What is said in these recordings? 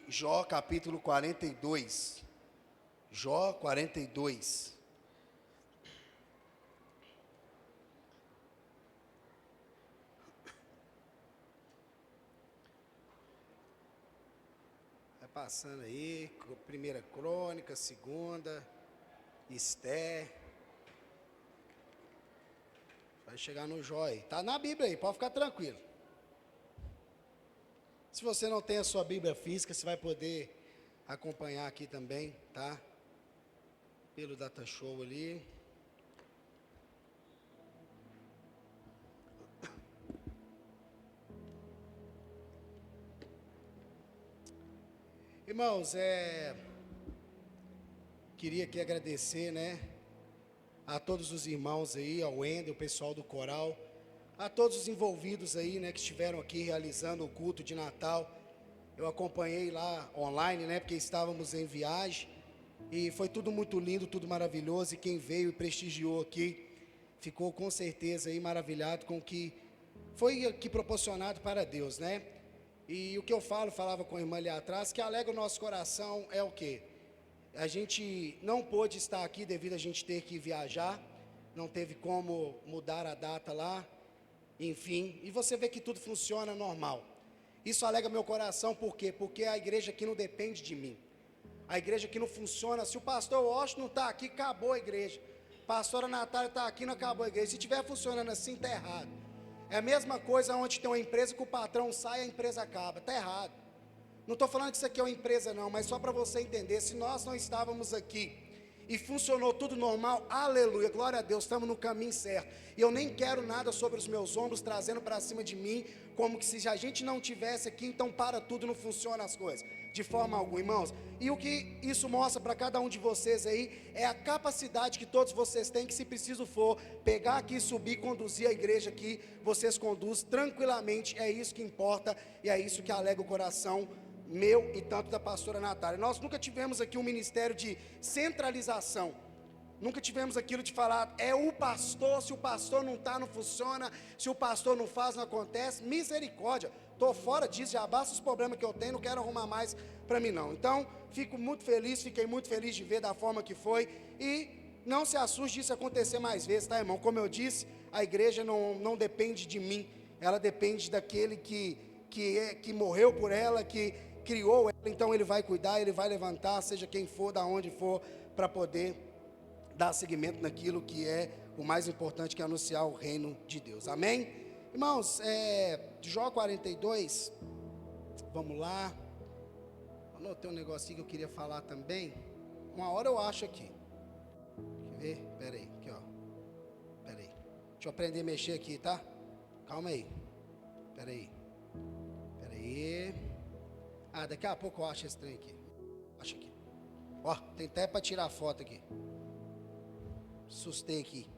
Jó capítulo 42. Jó 42. Vai passando aí, primeira crônica, segunda, Esté. Vai chegar no Jó aí. Tá na Bíblia aí, pode ficar tranquilo. Se você não tem a sua Bíblia física, você vai poder acompanhar aqui também, tá? Pelo Data Show ali. Irmãos, queria aqui agradecer, né, a todos os irmãos aí, ao Wendel, o pessoal do coral, a todos os envolvidos aí, né, que estiveram aqui realizando o culto de Natal. Eu acompanhei lá online, né, porque estávamos em viagem, e foi tudo muito lindo, tudo maravilhoso, e quem veio e prestigiou aqui, ficou com certeza aí maravilhado com o que foi aqui proporcionado para Deus, né? E o que eu falava com a irmã ali atrás, que alegra o nosso coração é o quê? A gente não pôde estar aqui devido a gente ter que viajar, não teve como mudar a data lá, enfim, e você vê que tudo funciona normal. Isso alegra meu coração, por quê? Porque a igreja aqui não depende de mim. A igreja aqui não funciona, se o pastor Washington não está aqui, acabou a igreja. Pastora Natália está aqui, não acabou a igreja. Se estiver funcionando assim, está errado. É a mesma coisa onde tem uma empresa que o patrão sai e a empresa acaba. Está errado. Não estou falando que isso aqui é uma empresa não, mas só para você entender, se nós não estávamos aqui e funcionou tudo normal, aleluia, glória a Deus, estamos no caminho certo. E eu nem quero nada sobre os meus ombros trazendo para cima de mim, como que se a gente não tivesse aqui, então para tudo, não funciona as coisas, de forma alguma, irmãos. E o que isso mostra para cada um de vocês aí, é a capacidade que todos vocês têm, que se preciso for, pegar aqui, subir, conduzir a igreja aqui, vocês conduzem tranquilamente, é isso que importa, e é isso que alegra o coração meu e tanto da pastora Natália. Nós nunca tivemos aqui um ministério de centralização, nunca tivemos aquilo de falar, é o pastor, se o pastor não está, não funciona, se o pastor não faz, não acontece. Misericórdia, estou fora disso, já basta os problemas que eu tenho, não quero arrumar mais para mim não. Então, fiquei muito feliz de ver da forma que foi, e não se assuste disso acontecer mais vezes, tá, irmão? Como eu disse, a igreja não depende de mim, ela depende daquele que morreu por ela, que criou ela, então ele vai cuidar, ele vai levantar, seja quem for, da onde for, para poder dar seguimento naquilo que é o mais importante, que é anunciar o reino de Deus, amém? Irmãos, Jó 42, vamos lá, anotei um negocinho que eu queria falar também, uma hora eu acho aqui, quer ver? Pera aí, aqui ó, pera aí, deixa eu aprender a mexer aqui, tá? Calma aí, pera aí. Daqui a pouco eu acho esse trem aqui. Acho aqui. Ó, tem até para tirar foto aqui. Assustei aqui.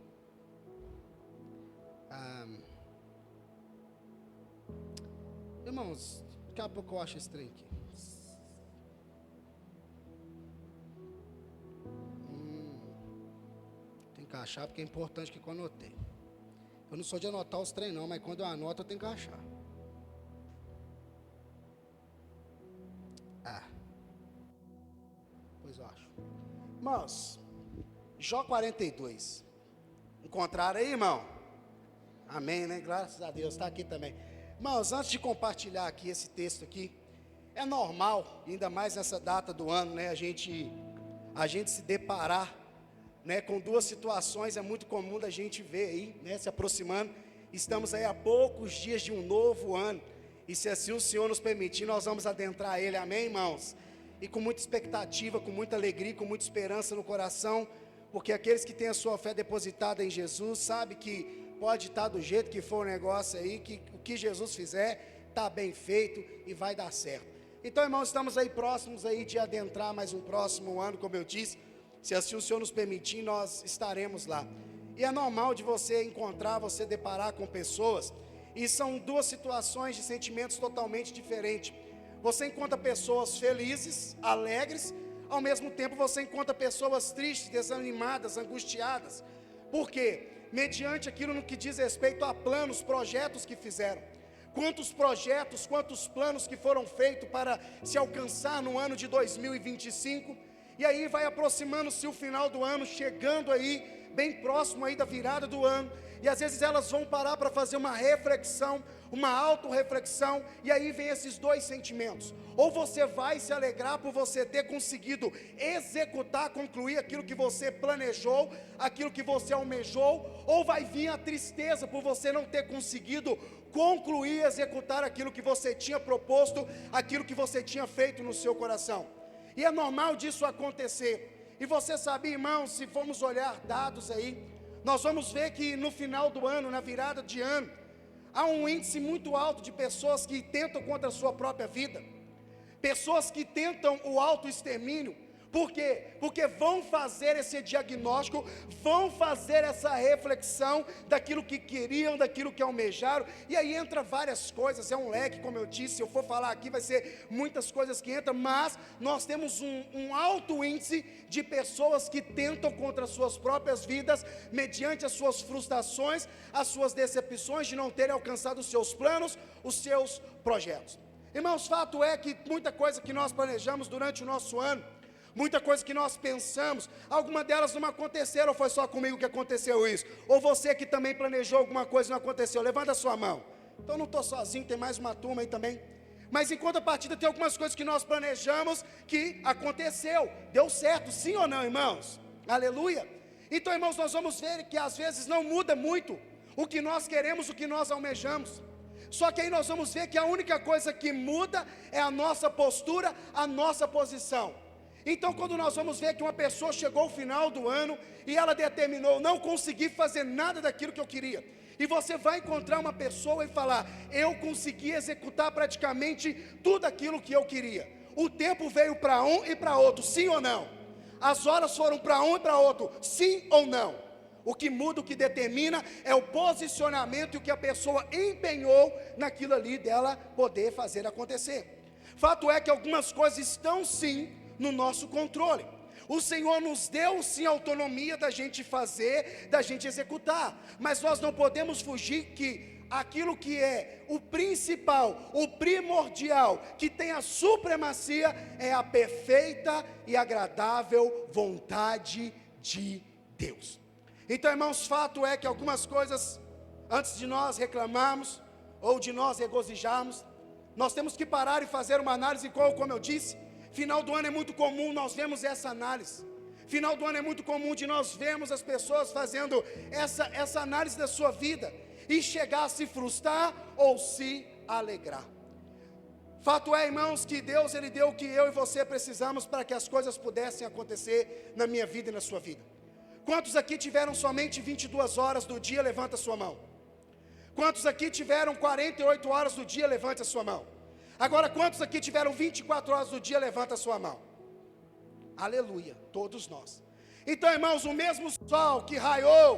Irmãos, daqui a pouco eu acho esse trem aqui. Tem que achar, porque é importante que eu anotei. Eu não sou de anotar os trem não, mas quando eu anoto eu tenho que achar. Pois eu acho. Irmãos, Jó 42. Encontraram aí, irmão? Amém, né? Graças a Deus, está aqui também. Irmãos, antes de compartilhar aqui esse texto aqui, é normal, ainda mais nessa data do ano, né? A gente se deparar, né, com duas situações, é muito comum da gente ver aí, né, se aproximando. Estamos aí a poucos dias de um novo ano, e se assim o Senhor nos permitir, nós vamos adentrar ele, amém, irmãos? E com muita expectativa, com muita alegria, com muita esperança no coração, porque aqueles que têm a sua fé depositada em Jesus, sabe que pode estar do jeito que for o negócio aí, que o que Jesus fizer, está bem feito e vai dar certo. Então, irmãos, estamos aí próximos aí de adentrar mais um próximo ano, como eu disse, se assim o Senhor nos permitir, nós estaremos lá. E é normal de você encontrar, você deparar com pessoas, e são duas situações de sentimentos totalmente diferentes. Você encontra pessoas felizes, alegres, ao mesmo tempo você encontra pessoas tristes, desanimadas, angustiadas. Por quê? Mediante aquilo no que diz respeito a planos, projetos que fizeram. quantos projetos, quantos planos que foram feitos para se alcançar no ano de 2025, e aí vai aproximando-se o final do ano, chegando aí, bem próximo aí da virada do ano, e às vezes elas vão parar para fazer uma reflexão, uma autorreflexão, e aí vem esses dois sentimentos: ou você vai se alegrar por você ter conseguido executar, concluir aquilo que você planejou, aquilo que você almejou, ou vai vir a tristeza por você não ter conseguido concluir, executar aquilo que você tinha proposto, aquilo que você tinha feito no seu coração. E é normal disso acontecer. E você sabe, irmãos, se formos olhar dados aí, nós vamos ver que no final do ano, na virada de ano, há um índice muito alto de pessoas que tentam contra a sua própria vida, pessoas que tentam o autoextermínio. Por quê? Porque vão fazer esse diagnóstico, vão fazer essa reflexão daquilo que queriam, daquilo que almejaram, e aí entra várias coisas, é um leque, como eu disse. Se eu for falar aqui vai ser muitas coisas que entram, mas nós temos um alto índice de pessoas que tentam contra as suas próprias vidas, mediante as suas frustrações, as suas decepções de não terem alcançado os seus planos, os seus projetos. Irmãos, fato é que muita coisa que nós planejamos durante o nosso ano, muita coisa que nós pensamos, alguma delas não aconteceram, ou foi só comigo que aconteceu isso? Ou você que também planejou alguma coisa e não aconteceu? Levanta a sua mão. Então não estou sozinho, tem mais uma turma aí também. Mas em contrapartida tem algumas coisas que nós planejamos que aconteceu, deu certo, sim ou não, irmãos? Aleluia. Então, irmãos, nós vamos ver que às vezes não muda muito o que nós queremos, o que nós almejamos. Só que aí nós vamos ver que a única coisa que muda é a nossa postura, a nossa posição. Então, quando nós vamos ver que uma pessoa chegou ao final do ano e ela determinou: não consegui fazer nada daquilo que eu queria, e você vai encontrar uma pessoa e falar: eu consegui executar praticamente tudo aquilo que eu queria. O tempo veio para um e para outro, sim ou não? As horas foram para um e para outro, sim ou não? O que muda, o que determina é o posicionamento e o que a pessoa empenhou naquilo ali dela poder fazer acontecer. Fato é que algumas coisas estão sim no nosso controle. O Senhor nos deu sim autonomia da gente fazer, da gente executar, mas nós não podemos fugir que aquilo que é o principal, o primordial, que tem a supremacia, é a perfeita e agradável vontade de Deus. Então, irmãos, fato é que algumas coisas, antes de nós reclamarmos ou de nós regozijarmos, nós temos que parar e fazer uma análise, como eu disse. Final do ano é muito comum nós vemos essa análise. Final do ano é muito comum de nós vermos as pessoas fazendo essa análise da sua vida e chegar a se frustrar ou se alegrar. Fato é, irmãos, que Deus Ele deu o que eu e você precisamos para que as coisas pudessem acontecer na minha vida e na sua vida. Quantos aqui tiveram somente 22 horas do dia? Levanta a sua mão. Quantos aqui tiveram 48 horas do dia? Levante a sua mão. Agora, quantos aqui tiveram 24 horas do dia? Levanta a sua mão. Aleluia, todos nós. Então, irmãos, o mesmo sol que raiou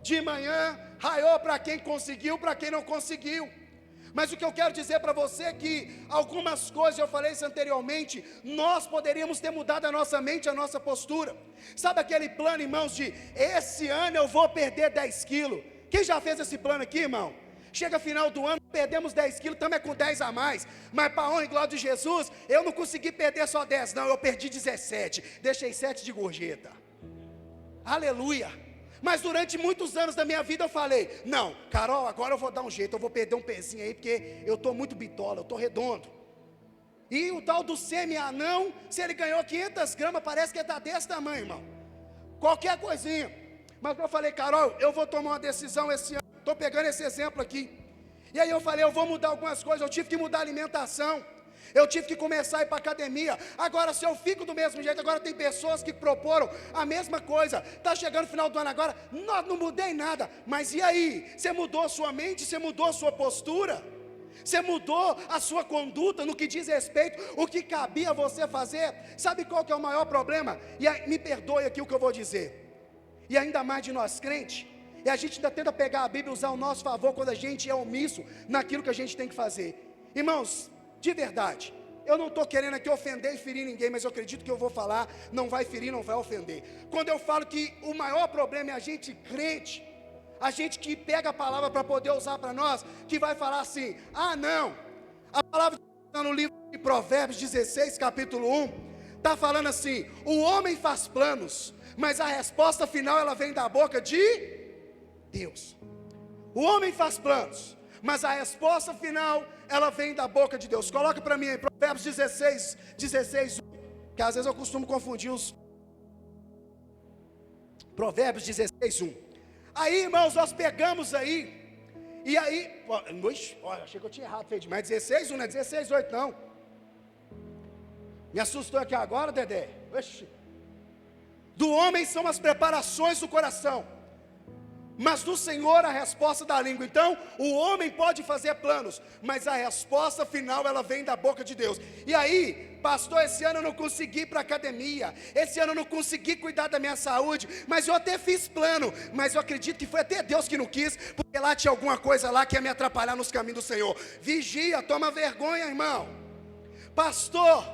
de manhã, raiou para quem conseguiu, para quem não conseguiu. Mas o que eu quero dizer para você é que algumas coisas, eu falei isso anteriormente, nós poderíamos ter mudado a nossa mente, a nossa postura. Sabe aquele plano, irmãos, de esse ano eu vou perder 10 quilos? Quem já fez esse plano aqui, irmão? Chega final do ano, perdemos 10 quilos, estamos com 10 a mais. Mas para a honra e glória de Jesus, eu não consegui perder só 10, não, eu perdi 17. Deixei 7 de gorjeta. Aleluia. Mas durante muitos anos da minha vida eu falei: não, Carol, agora eu vou dar um jeito, eu vou perder um pezinho aí, porque eu estou muito bitola, eu estou redondo. E o tal do semi-anão, se ele ganhou 500 gramas, parece que ele está desse tamanho, irmão. Qualquer coisinha. Mas eu falei: Carol, eu vou tomar uma decisão esse ano. Estou pegando esse exemplo aqui. E aí eu falei: eu vou mudar algumas coisas. Eu tive que mudar a alimentação. Eu tive que começar a ir para a academia. Agora, se eu fico do mesmo jeito, agora tem pessoas que proporam a mesma coisa. Está chegando o final do ano agora, não mudei nada. Mas e aí? Você mudou a sua mente? Você mudou a sua postura? Você mudou a sua conduta no que diz respeito, o que cabia você fazer? Sabe qual que é o maior problema? E aí, me perdoe aqui o que eu vou dizer. E ainda mais de nós crentes, e a gente ainda tenta pegar a Bíblia e usar ao nosso favor quando a gente é omisso naquilo que a gente tem que fazer. Irmãos, de verdade, eu não estou querendo aqui ofender e ferir ninguém, mas eu acredito que eu vou falar, não vai ferir, não vai ofender. Quando eu falo que o maior problema é a gente crente, a gente que pega a palavra para poder usar para nós, que vai falar assim: ah não, a palavra está no livro de Provérbios 16, capítulo 1, está falando assim: o homem faz planos, mas a resposta final ela vem da boca de Deus. O homem faz planos, mas a resposta final ela vem da boca de Deus. Coloca para mim aí, Provérbios 16, que às vezes eu costumo confundir os Provérbios 16, 1. Aí, irmãos, nós pegamos aí, e aí, olha, achei que eu tinha errado, feio demais, 16, 1, não é 16, 8 não. Me assustou aqui agora, Dedé. Oxi. Do homem são as preparações do coração, mas do Senhor a resposta da língua. Então, o homem pode fazer planos, mas a resposta final ela vem da boca de Deus. E aí, pastor, esse ano eu não consegui ir para a academia, esse ano eu não consegui cuidar da minha saúde, mas eu até fiz plano, mas eu acredito que foi até Deus que não quis, porque lá tinha alguma coisa lá que ia me atrapalhar nos caminhos do Senhor. Vigia, toma vergonha, irmão. Pastor,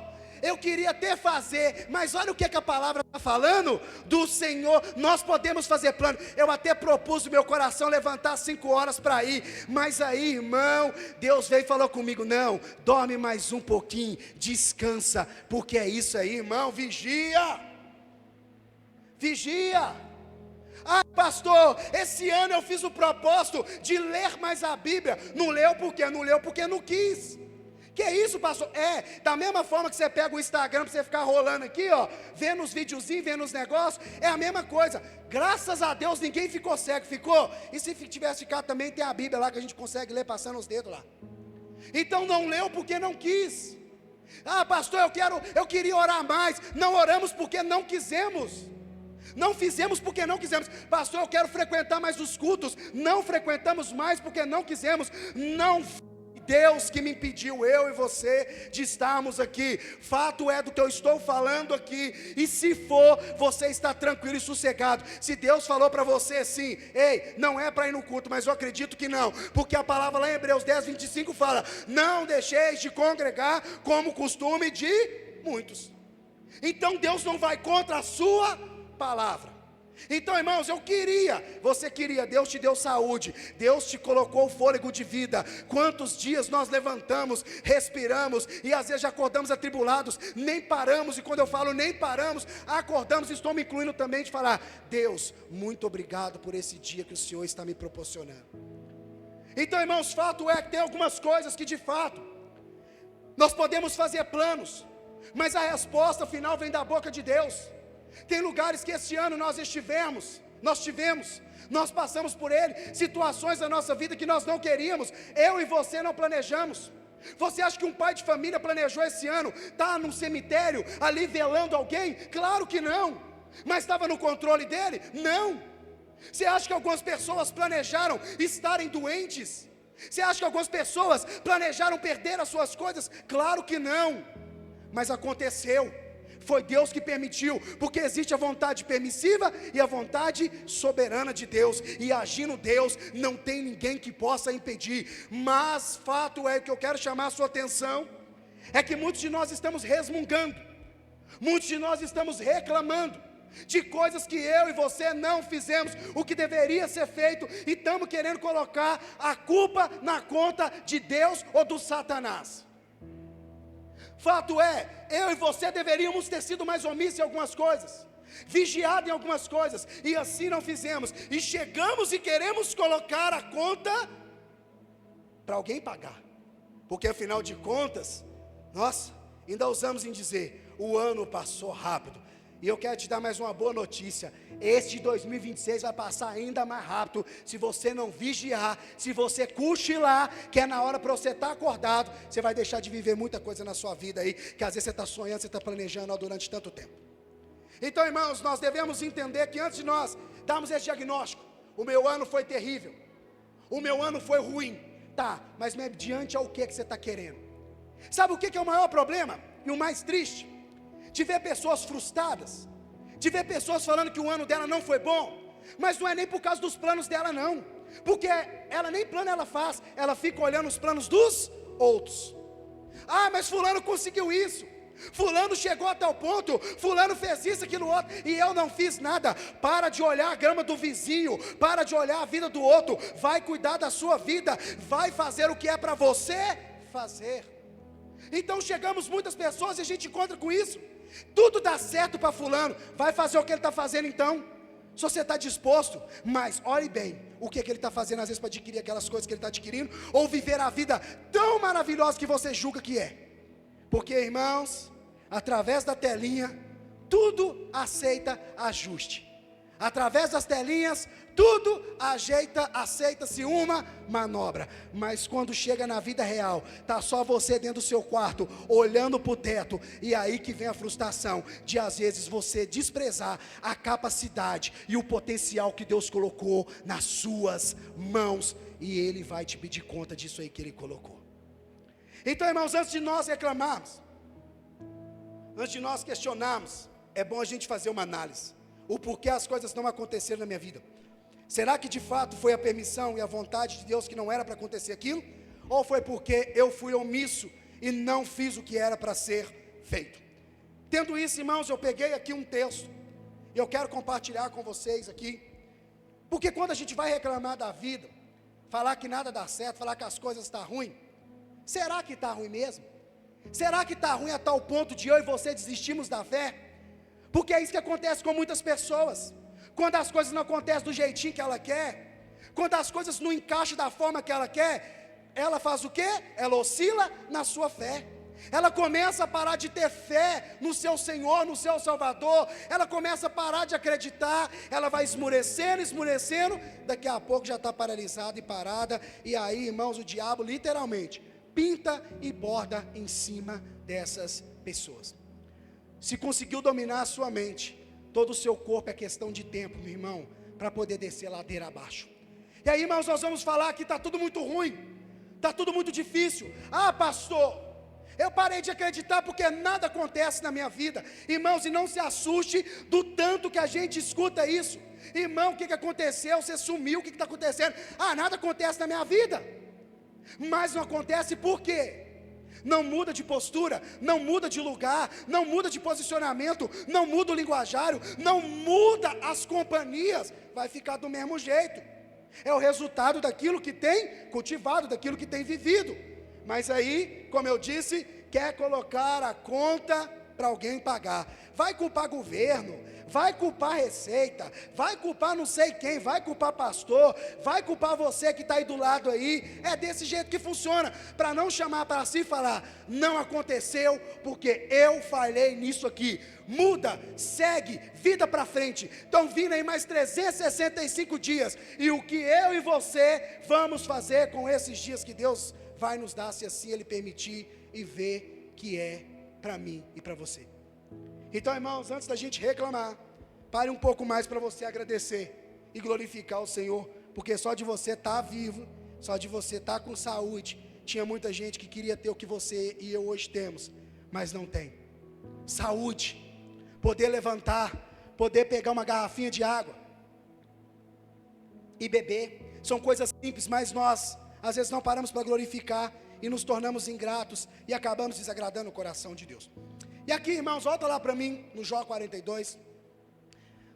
eu queria até fazer, mas olha o que a palavra está falando do Senhor. Nós podemos fazer plano. Eu até propus no meu coração levantar 5 horas para ir, mas aí, irmão, Deus veio e falou comigo: não, dorme mais um pouquinho, descansa, porque é isso aí, irmão. Vigia. Ah, pastor, esse ano eu fiz o propósito de ler mais a Bíblia. Não leu por quê? Não leu porque não quis. Que isso, pastor? Da mesma forma que você pega o Instagram para você ficar rolando aqui, ó, vendo os videozinhos, vendo os negócios, é a mesma coisa. Graças a Deus ninguém ficou cego, ficou? E se tivesse ficado também, tem a Bíblia lá que a gente consegue ler passando os dedos lá. Então não leu porque não quis. Ah, pastor, eu queria orar mais. Não oramos porque não quisemos. Não fizemos porque não quisemos. Pastor, eu quero frequentar mais os cultos. Não frequentamos mais porque não quisemos. Não Deus que me impediu, eu e você, de estarmos aqui. Fato é do que eu estou falando aqui. E se for, você está tranquilo e sossegado. Se Deus falou para você assim: ei, não é para ir no culto, mas eu acredito que não, porque a palavra lá em Hebreus 10, 25 fala: não deixeis de congregar como costume de muitos. Então Deus não vai contra a sua palavra. Então, irmãos, você queria, Deus te deu saúde, Deus te colocou o fôlego de vida. Quantos dias nós levantamos, respiramos, e às vezes já acordamos atribulados, nem paramos, e quando eu falo nem paramos, acordamos, e estou me incluindo também de falar: Deus, muito obrigado por esse dia que o Senhor está me proporcionando. Então, irmãos, fato é que tem algumas coisas que de fato, nós podemos fazer planos, mas a resposta final vem da boca de Deus. Tem lugares que esse ano nós tivemos, nós passamos por ele, situações da nossa vida que nós não queríamos, eu e você não planejamos. Você acha que um pai de família planejou esse ano estar num cemitério, ali velando alguém? Claro que não. Mas estava no controle dele? Não. Você acha que algumas pessoas planejaram estarem doentes? Você acha que algumas pessoas planejaram perder as suas coisas? Claro que não. Mas aconteceu. Foi Deus que permitiu, porque existe a vontade permissiva e a vontade soberana de Deus, e agindo Deus, não tem ninguém que possa impedir. Mas fato é que eu quero chamar a sua atenção, é que muitos de nós estamos resmungando, muitos de nós estamos reclamando de coisas que eu e você não fizemos, o que deveria ser feito, e estamos querendo colocar a culpa na conta de Deus ou do Satanás. Fato é, eu e você deveríamos ter sido mais omissos em algumas coisas, vigiado em algumas coisas, e assim não fizemos, e chegamos e queremos colocar a conta para alguém pagar, porque afinal de contas, nós ainda usamos em dizer: o ano passou rápido. E eu quero te dar mais uma boa notícia: este 2026 vai passar ainda mais rápido, se você não vigiar, se você cochilar, que é na hora para você estar acordado, você vai deixar de viver muita coisa na sua vida aí, que às vezes você está sonhando, você está planejando durante tanto tempo. Então, irmãos, nós devemos entender que antes de nós darmos esse diagnóstico: o meu ano foi terrível, o meu ano foi ruim, tá, mas mediante ao que você está querendo? Sabe o que é o maior problema e o mais triste? De ver pessoas frustradas, de ver pessoas falando que o ano dela não foi bom, mas não é nem por causa dos planos dela não, porque ela nem plano ela faz, ela fica olhando os planos dos outros. Ah, mas fulano conseguiu isso, fulano fulano chegou até o ponto, fulano fez isso, aquilo outro, e eu não fiz nada. Para de olhar a grama do vizinho, para de olhar a vida do outro, vai cuidar da sua vida, vai fazer o que é para você fazer. Então chegamos muitas pessoas e a gente encontra com isso, tudo dá certo para fulano, vai fazer o que ele está fazendo então, se você está disposto, mas olhe bem, o que ele está fazendo às vezes para adquirir aquelas coisas que ele está adquirindo, ou viver a vida tão maravilhosa que você julga que é, porque irmãos, através da telinha, tudo aceita ajuste, através das telinhas, tudo aceita-se uma manobra, mas quando chega na vida real, está só você dentro do seu quarto, olhando para o teto, e aí que vem a frustração, de às vezes você desprezar a capacidade e o potencial que Deus colocou nas suas mãos, e Ele vai te pedir conta disso aí que Ele colocou. Então irmãos, antes de nós reclamarmos, antes de nós questionarmos, é bom a gente fazer uma análise, o porquê as coisas não aconteceram na minha vida. Será que de fato foi a permissão e a vontade de Deus que não era para acontecer aquilo? Ou foi porque eu fui omisso e não fiz o que era para ser feito? Tendo isso, irmãos, eu peguei aqui um texto, e eu quero compartilhar com vocês aqui, porque quando a gente vai reclamar da vida, falar que nada dá certo, falar que as coisas estão ruins, será que está ruim mesmo? Será que está ruim a tal ponto de eu e você desistimos da fé? Porque é isso que acontece com muitas pessoas, quando as coisas não acontecem do jeitinho que ela quer, quando as coisas não encaixam da forma que ela quer, ela faz o quê? Ela oscila na sua fé, ela começa a parar de ter fé no seu Senhor, no seu Salvador, ela começa a parar de acreditar, ela vai esmurecendo, daqui a pouco já está paralisada e parada, e aí irmãos, o diabo literalmente pinta e borda em cima dessas pessoas. Se conseguiu dominar a sua mente, todo o seu corpo é questão de tempo, meu irmão, para poder descer ladeira abaixo. E aí irmãos, nós vamos falar que está tudo muito ruim, está tudo muito difícil. Ah pastor, eu parei de acreditar porque nada acontece na minha vida. Irmãos, e não se assuste do tanto que a gente escuta isso. Irmão, o que aconteceu? Você sumiu, o que está acontecendo? Ah, nada acontece na minha vida. Mas não acontece por quê? Não muda de postura, não muda de lugar, não muda de posicionamento, não muda o linguajário, não muda as companhias, vai ficar do mesmo jeito. É o resultado daquilo que tem cultivado, daquilo que tem vivido. Mas aí, como eu disse, quer colocar a conta para alguém pagar. Vai culpar governo, vai culpar receita, vai culpar não sei quem, vai culpar pastor, vai culpar você que está aí do lado aí. É desse jeito que funciona, para não chamar para si e falar, não aconteceu porque eu falhei nisso aqui. Muda, segue, vida para frente. Estão vindo aí mais 365 dias, e o que eu e você vamos fazer com esses dias que Deus vai nos dar, se assim Ele permitir, e ver que é para mim e para você. Então irmãos, antes da gente reclamar, pare um pouco mais para você agradecer e glorificar o Senhor, porque só de você estar vivo, só de você estar com saúde, tinha muita gente que queria ter o que você e eu hoje temos, mas não tem. Saúde, poder levantar, poder pegar uma garrafinha de água e beber, são coisas simples, mas nós às vezes não paramos para glorificar e nos tornamos ingratos e acabamos desagradando o coração de Deus. E aqui irmãos, volta lá para mim no Jó 42,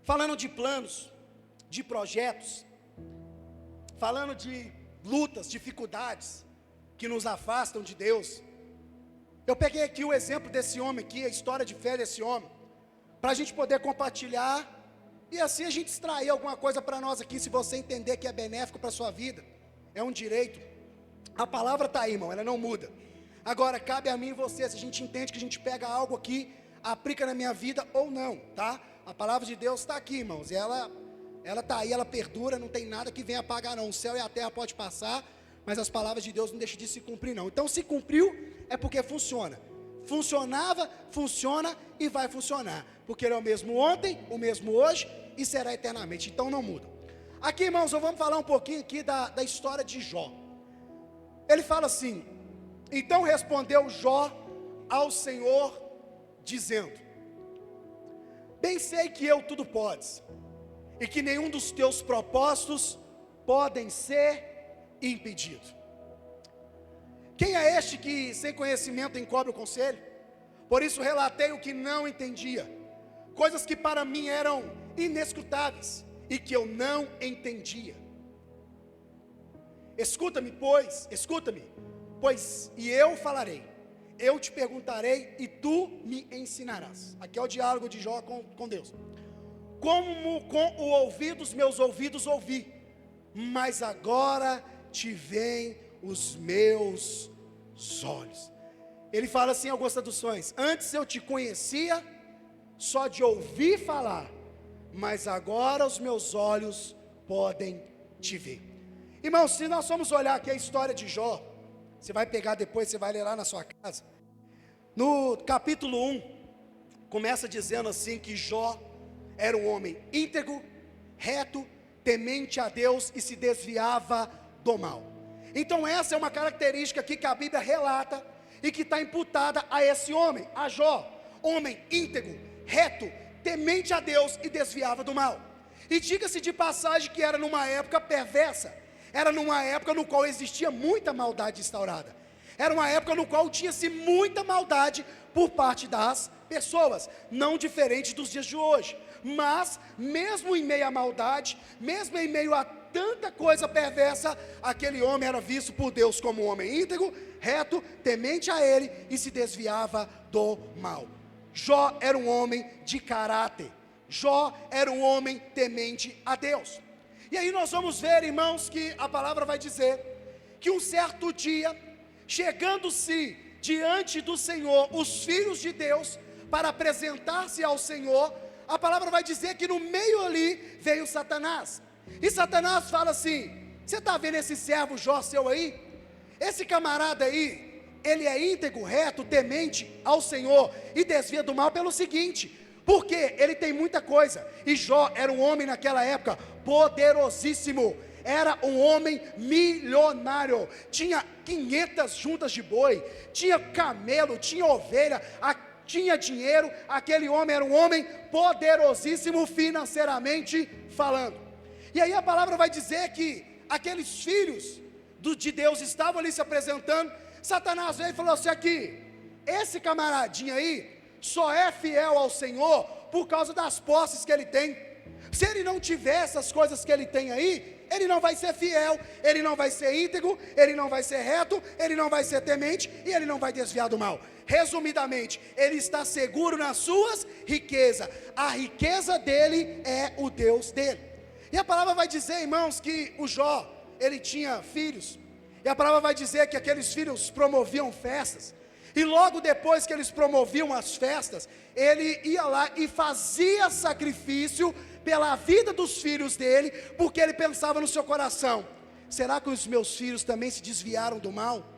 falando de planos, de projetos, falando de lutas, dificuldades que nos afastam de Deus. Eu peguei aqui o exemplo desse homem aqui, a história de fé desse homem, para a gente poder compartilhar, e assim a gente extrair alguma coisa para nós aqui, se você entender que é benéfico para a sua vida, é um direito. A palavra está aí, irmão, ela não muda. Agora, cabe a mim e você, se a gente entende que a gente pega algo aqui, aplica na minha vida ou não, tá? A palavra de Deus está aqui, irmãos, e ela está aí, ela perdura, não tem nada que venha apagar não. O céu e a terra pode passar, mas as palavras de Deus não deixam de se cumprir não. Então se cumpriu, é porque funciona. Funcionava, funciona e vai funcionar, porque Ele é o mesmo ontem, o mesmo hoje e será eternamente, então não muda. Aqui irmãos, vamos falar um pouquinho aqui da história de Jó. Ele fala assim: então respondeu Jó ao Senhor, dizendo: bem sei que eu tudo podes, e que nenhum dos teus propósitos podem ser impedidos. Quem é este que sem conhecimento encobre o conselho? Por isso relatei o que não entendia, coisas que para mim eram inescrutáveis e que eu não entendia. Escuta-me, pois, e eu falarei, eu te perguntarei e tu me ensinarás. Aqui é o diálogo de Jó com Deus. Como com o ouvido dos meus ouvidos ouvi, mas agora te veem os meus olhos. Ele fala assim em algumas traduções: antes eu te conhecia só de ouvir falar, mas agora os meus olhos podem te ver. Irmãos, se nós formos olhar aqui a história de Jó, você vai pegar depois, você vai ler lá na sua casa. No capítulo 1, começa dizendo assim que Jó era um homem íntegro, reto, temente a Deus e se desviava do mal. Então essa é uma característica aqui que a Bíblia relata e que está imputada a esse homem, a Jó, homem íntegro, reto, temente a Deus e desviava do mal. E diga-se de passagem que era numa época perversa, era numa época no qual existia muita maldade instaurada, era uma época no qual tinha-se muita maldade por parte das pessoas, não diferente dos dias de hoje. Mas mesmo em meio à maldade, mesmo em meio a tanta coisa perversa, aquele homem era visto por Deus como um homem íntegro, reto, temente a Ele e se desviava do mal. Jó era um homem de caráter, Jó era um homem temente a Deus. E aí nós vamos ver, irmãos, que a palavra vai dizer que um certo dia, chegando-se diante do Senhor os filhos de Deus para apresentar-se ao Senhor, a palavra vai dizer que no meio ali veio Satanás. E Satanás fala assim: você está vendo esse servo Jó seu aí? Esse camarada aí, ele é íntegro, reto, temente ao Senhor e desvia do mal pelo seguinte, porque ele tem muita coisa. E Jó era um homem naquela época poderosíssimo, era um homem milionário, tinha 500 juntas de boi, tinha camelo, tinha ovelha, tinha dinheiro. Aquele homem era um homem poderosíssimo financeiramente falando. E aí a palavra vai dizer que aqueles filhos de Deus estavam ali se apresentando. Satanás veio e falou assim: aqui, esse camaradinho aí só é fiel ao Senhor por causa das posses que ele tem. Se ele não tiver essas coisas que ele tem aí, ele não vai ser fiel, ele não vai ser íntegro, ele não vai ser reto, ele não vai ser temente e ele não vai desviar do mal. Resumidamente, ele está seguro nas suas riquezas, a riqueza dele é o Deus dele. E a palavra vai dizer, irmãos, que o Jó, ele tinha filhos, e a palavra vai dizer que aqueles filhos promoviam festas, e logo depois que eles promoviam as festas, ele ia lá e fazia sacrifício pela vida dos filhos dele, porque ele pensava no seu coração: será que os meus filhos também se desviaram do mal?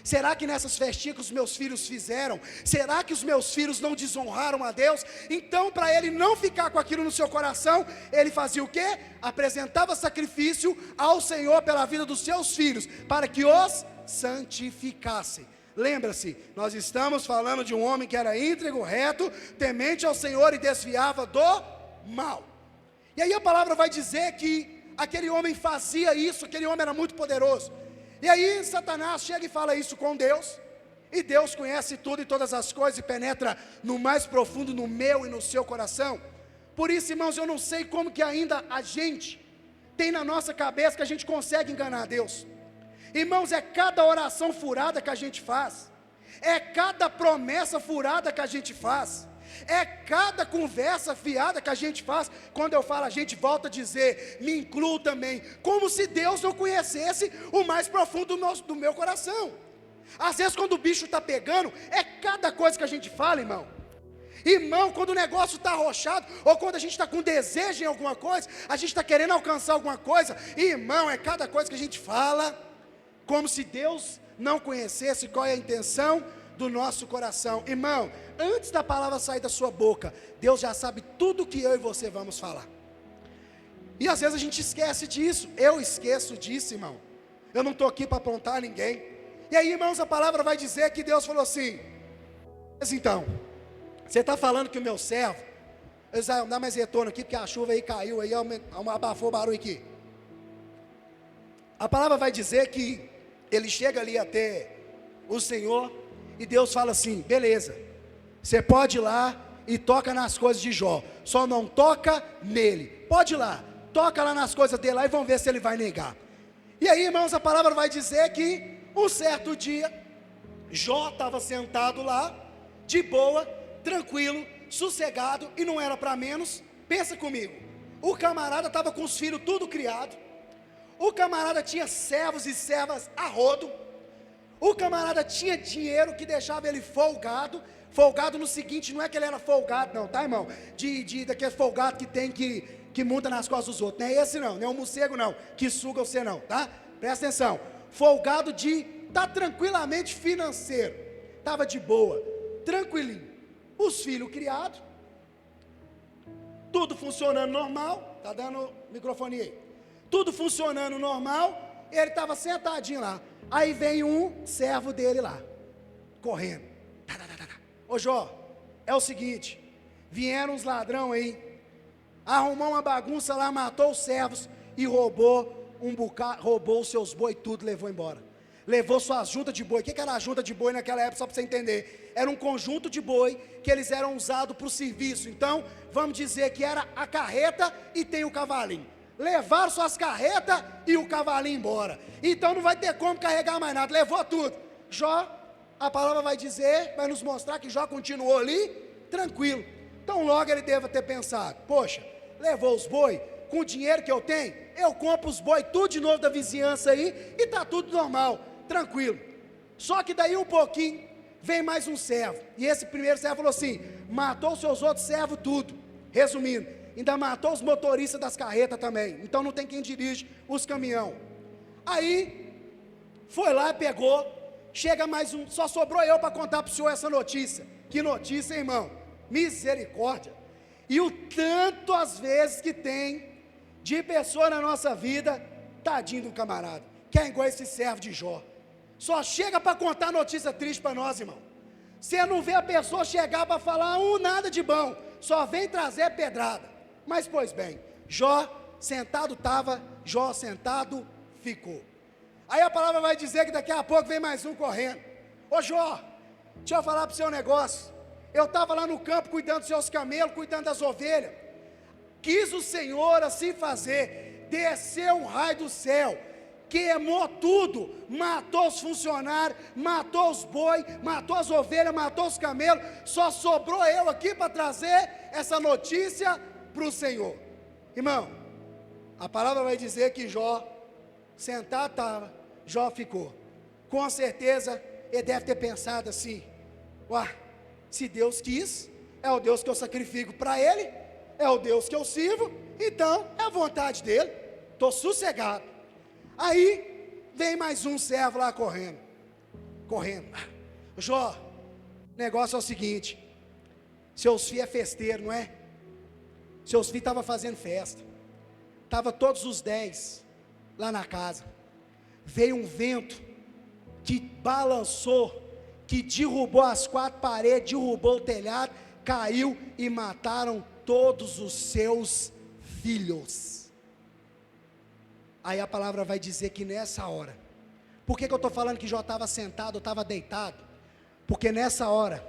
Será que nessas festinhas que os meus filhos fizeram, será que os meus filhos não desonraram a Deus? Então, para ele não ficar com aquilo no seu coração, ele fazia o quê? Apresentava sacrifício ao Senhor pela vida dos seus filhos, para que os santificasse. Lembra-se, nós estamos falando de um homem que era íntegro, reto, temente ao Senhor e desviava do mal. E aí a palavra vai dizer que aquele homem fazia isso, aquele homem era muito poderoso. E aí Satanás chega e fala isso com Deus, e Deus conhece tudo e todas as coisas, e penetra no mais profundo, no meu e no seu coração. Por isso, irmãos, eu não sei como que ainda a gente tem na nossa cabeça que a gente consegue enganar Deus. Irmãos, é cada oração furada que a gente faz, é cada promessa furada que a gente faz, é cada conversa fiada que a gente faz. Quando eu falo a gente, volta a dizer, me incluo também, como se Deus não conhecesse o mais profundo do meu coração. Às vezes quando o bicho está pegando, é cada coisa que a gente fala, irmão. Irmão, quando o negócio está arrochado, ou quando a gente está com desejo em alguma coisa, a gente está querendo alcançar alguma coisa, irmão, é cada coisa que a gente fala, como se Deus não conhecesse qual é a intenção do nosso coração. Irmão, antes da palavra sair da sua boca, Deus já sabe tudo que eu e você vamos falar. E às vezes a gente esquece disso. Eu esqueço disso, irmão. Eu não estou aqui para apontar ninguém. E aí, irmãos, a palavra vai dizer que Deus falou assim: mas então, você está falando que o meu servo, Israel, dá mais retorno aqui, porque a chuva aí caiu, aí abafou o barulho aqui. A palavra vai dizer que ele chega ali até o Senhor, e Deus fala assim: beleza, Você pode ir lá e toca nas coisas de Jó, só não toca nele. Pode ir lá, toca lá nas coisas dele lá e vamos ver se ele vai negar. E aí, irmãos, a palavra vai dizer que um certo dia, Jó estava sentado lá, de boa, tranquilo, sossegado, e não era para menos. Pensa comigo, o camarada estava com os filhos tudo criado, o camarada tinha servos e servas a rodo, o camarada tinha dinheiro que deixava ele folgado. Folgado no seguinte, não é que ele era folgado não, tá, irmão? Daquele folgado que tem que monta nas costas dos outros. Não é esse não, não é um morcego não, que suga você não, tá? Presta atenção. Folgado de tá tranquilamente financeiro. Tava de boa, tranquilinho. Os filhos criados, tudo funcionando normal. Tá dando microfone aí. Tudo funcionando normal. Ele estava sentadinho lá. Aí vem um servo dele lá, correndo. Ô Jó, é o seguinte, vieram uns ladrão aí, arrumou uma bagunça lá, matou os servos e roubou um bocado, roubou os seus boi, tudo levou embora. Levou suas juntas de boi. O que era a junta de boi naquela época, só para você entender? Era um conjunto de boi que eles eram usados para o serviço. Então, vamos dizer que era a carreta e tem o cavalinho. Levaram suas carretas e o cavalinho embora. Então não vai ter como carregar mais nada, levou tudo. Jó, a palavra vai dizer, vai nos mostrar que Jó continuou ali, tranquilo. Então logo ele deve ter pensado, poxa, levou os boi, com o dinheiro que eu tenho, eu compro os boi tudo de novo da vizinhança aí, e está tudo normal, tranquilo. Só que daí um pouquinho, vem mais um servo, e esse primeiro servo falou assim, matou os seus outros servos tudo, resumindo, ainda matou os motoristas das carretas também, então não tem quem dirige os caminhão. Aí, foi lá e pegou, chega mais um, só sobrou eu para contar para o senhor essa notícia. Que notícia, irmão? Misericórdia. E o tanto às vezes que tem de pessoa na nossa vida, tadinho do camarada, que é igual esse servo de Jó. Só chega para contar notícia triste para nós, irmão. Você não vê a pessoa chegar para falar nada de bom, só vem trazer pedrada. Mas pois bem, Jó sentado estava, Jó sentado ficou. Aí a palavra vai dizer que daqui a pouco vem mais um correndo. Ô Jó, deixa eu falar para o seu negócio. Eu estava lá no campo cuidando dos seus camelos, cuidando das ovelhas. Quis o Senhor assim fazer, desceu um raio do céu, queimou tudo, matou os funcionários, matou os boi, matou as ovelhas, matou os camelos. Só sobrou eu aqui para trazer essa notícia para o Senhor. Irmão, a palavra vai dizer que Jó sentado estava, Jó ficou. Com certeza ele deve ter pensado assim, se Deus quis, é o Deus que eu sacrifico para ele, é o Deus que eu sirvo, então é a vontade dele, estou sossegado. Aí vem mais um servo lá correndo, Jó, o negócio é o seguinte, seus filhos é festeiro, não é? Seus filhos estavam fazendo festa, estavam todos os 10 lá na casa, veio um vento que balançou, que derrubou as 4 paredes, derrubou o telhado, caiu e mataram todos os seus filhos. Aí a palavra vai dizer que nessa hora, por que eu estou falando que Jó estava sentado, estava deitado? Porque nessa hora,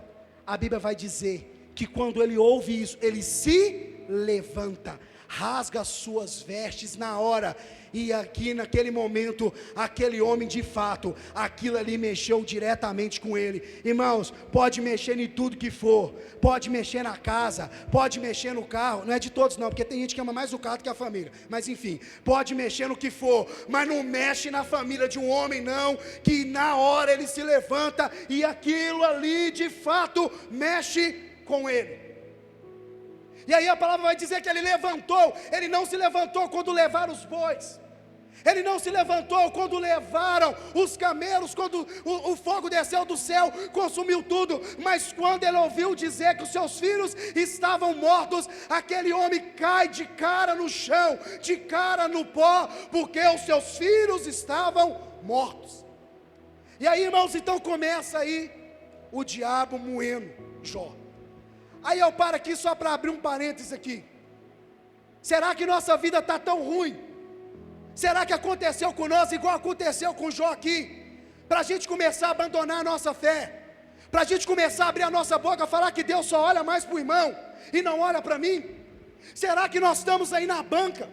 a Bíblia vai dizer que quando ele ouve isso, ele se levanta, rasga as suas vestes na hora, e aqui naquele momento, aquele homem de fato, aquilo ali mexeu diretamente com ele. Irmãos, pode mexer em tudo que for, pode mexer na casa, pode mexer no carro, não é de todos não, porque tem gente que ama mais o carro do que a família, mas enfim, pode mexer no que for, mas não mexe na família de um homem não, que na hora ele se levanta, e aquilo ali de fato mexe com ele. E aí a palavra vai dizer que ele levantou, ele não se levantou quando levaram os bois, ele não se levantou quando levaram os camelos, quando o fogo desceu do céu, consumiu tudo, mas quando ele ouviu dizer que os seus filhos estavam mortos, aquele homem cai de cara no chão, de cara no pó, porque os seus filhos estavam mortos. E aí, irmãos, então começa aí o diabo moendo Jó. Aí eu paro aqui só para abrir um parênteses aqui. Será que nossa vida está tão ruim? Será que aconteceu com nós igual aconteceu com Jó aqui? Para a gente começar a abandonar a nossa fé, para a gente começar a abrir a nossa boca, falar que Deus só olha mais para o irmão e não olha para mim? Será que nós estamos aí na banca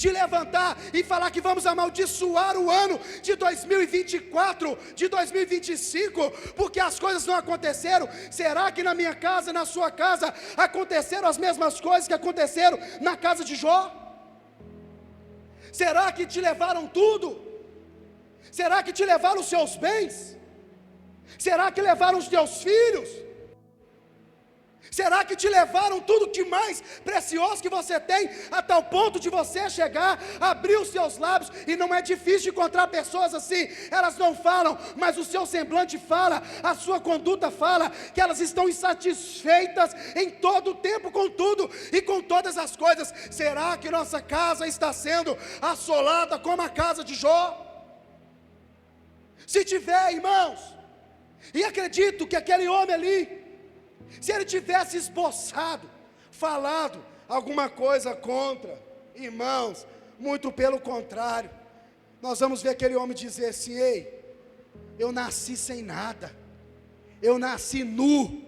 de levantar e falar que vamos amaldiçoar o ano de 2024, de 2025, porque as coisas não aconteceram? Será que na minha casa, na sua casa, aconteceram as mesmas coisas que aconteceram na casa de Jó? Será que te levaram tudo? Será que te levaram os seus bens? Será que levaram os teus filhos? Será que te levaram tudo que mais precioso que você tem, a tal ponto de você chegar, abrir os seus lábios? E não é difícil encontrar pessoas assim. Elas não falam, mas o seu semblante fala, a sua conduta fala, que elas estão insatisfeitas em todo o tempo com tudo e com todas as coisas. Será que nossa casa está sendo assolada como a casa de Jó? Se tiver, irmãos, e acredito que aquele homem ali, se ele tivesse esboçado, falado alguma coisa contra, irmãos, muito pelo contrário, nós vamos ver aquele homem dizer assim: ei, eu nasci sem nada, eu nasci nu,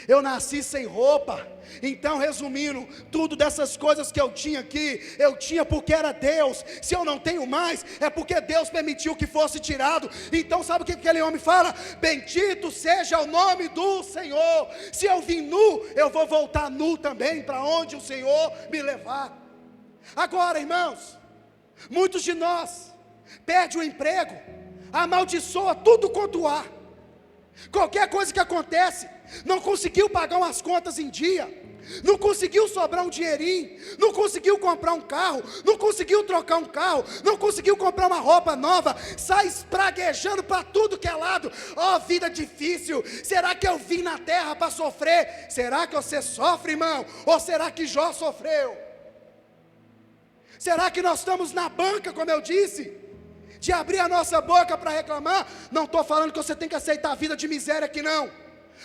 eu nasci sem roupa. Então, resumindo, tudo dessas coisas que eu tinha aqui, eu tinha porque era Deus. Se eu não tenho mais, é porque Deus permitiu que fosse tirado. Então, sabe o que aquele homem fala? Bendito seja o nome do Senhor. Se eu vim nu, eu vou voltar nu também, para onde o Senhor me levar. Agora, irmãos, muitos de nós perdem o emprego, amaldiçoa tudo quanto há. Qualquer coisa que acontece, não conseguiu pagar umas contas em dia, não conseguiu sobrar um dinheirinho, não conseguiu comprar um carro, não conseguiu trocar um carro, não conseguiu comprar uma roupa nova, sai espraguejando para tudo que é lado. Ó, vida difícil, será que eu vim na terra para sofrer? Será que você sofre, irmão? Ou será que Jó sofreu? Será que nós estamos na banca, como eu disse, de abrir a nossa boca para reclamar? Não estou falando que você tem que aceitar a vida de miséria aqui, não.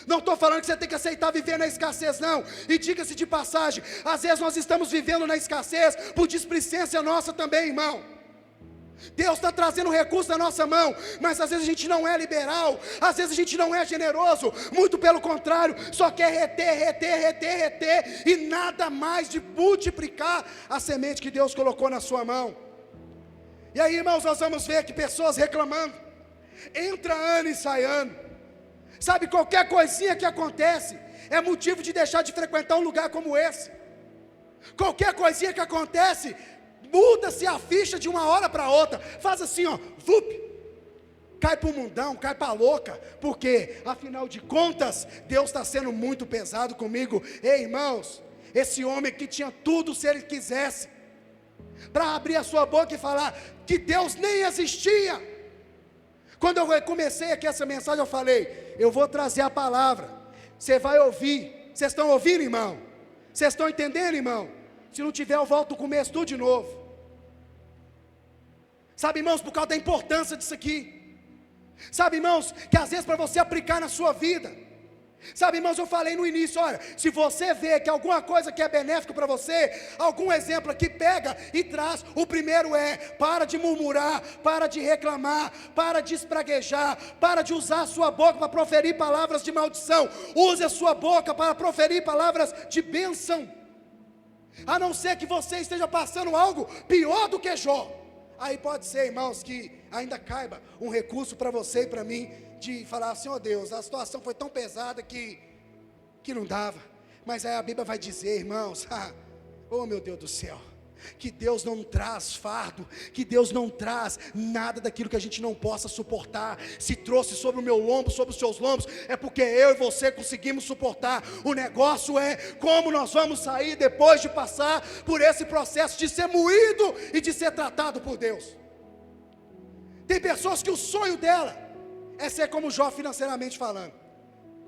Não estou falando que você tem que aceitar viver na escassez, não. E diga-se de passagem, às vezes nós estamos vivendo na escassez por displicência nossa também, irmão. Deus está trazendo recurso na nossa mão, mas às vezes a gente não é liberal, às vezes a gente não é generoso, muito pelo contrário, só quer reter, e nada mais de multiplicar a semente que Deus colocou na sua mão. E aí, irmãos, nós vamos ver que pessoas reclamando, entra ano e sai ano. Sabe, qualquer coisinha que acontece é motivo de deixar de frequentar um lugar como esse. Qualquer coisinha que acontece, muda-se a ficha de uma hora para outra. Faz assim, ó, vup, cai para o mundão, cai para a louca. Porque, afinal de contas, Deus está sendo muito pesado comigo. Ei, irmãos, esse homem que tinha tudo se ele quisesse, para abrir a sua boca e falar que Deus nem existia. Quando eu comecei aqui essa mensagem, eu falei, eu vou trazer a palavra, você vai ouvir. Vocês estão ouvindo, irmão? Vocês estão entendendo, irmão? Se não tiver, eu volto do começo tudo de novo. Sabe, irmãos, por causa da importância disso aqui. Sabe, irmãos, que às vezes para você aplicar na sua vida, sabe, irmãos, eu falei no início, olha, se você vê que alguma coisa que é benéfica para você, algum exemplo aqui, pega e traz. O primeiro é, para de murmurar, para de reclamar, para de espraguejar, para de usar a sua boca para proferir palavras de maldição, use a sua boca para proferir palavras de bênção, a não ser que você esteja passando algo pior do que Jó. Aí pode ser, irmãos, que ainda caiba um recurso para você e para mim, de falar assim, ó Deus, a situação foi tão pesada que não dava. Mas aí a Bíblia vai dizer, irmãos, oh meu Deus do céu, que Deus não traz fardo, que Deus não traz nada daquilo que a gente não possa suportar. Se trouxe sobre o meu lombo, sobre os seus lombos, é porque eu e você conseguimos suportar. O negócio é como nós vamos sair depois de passar por esse processo de ser moído e de ser tratado por Deus. Tem pessoas que o sonho dela é ser como Jó financeiramente falando,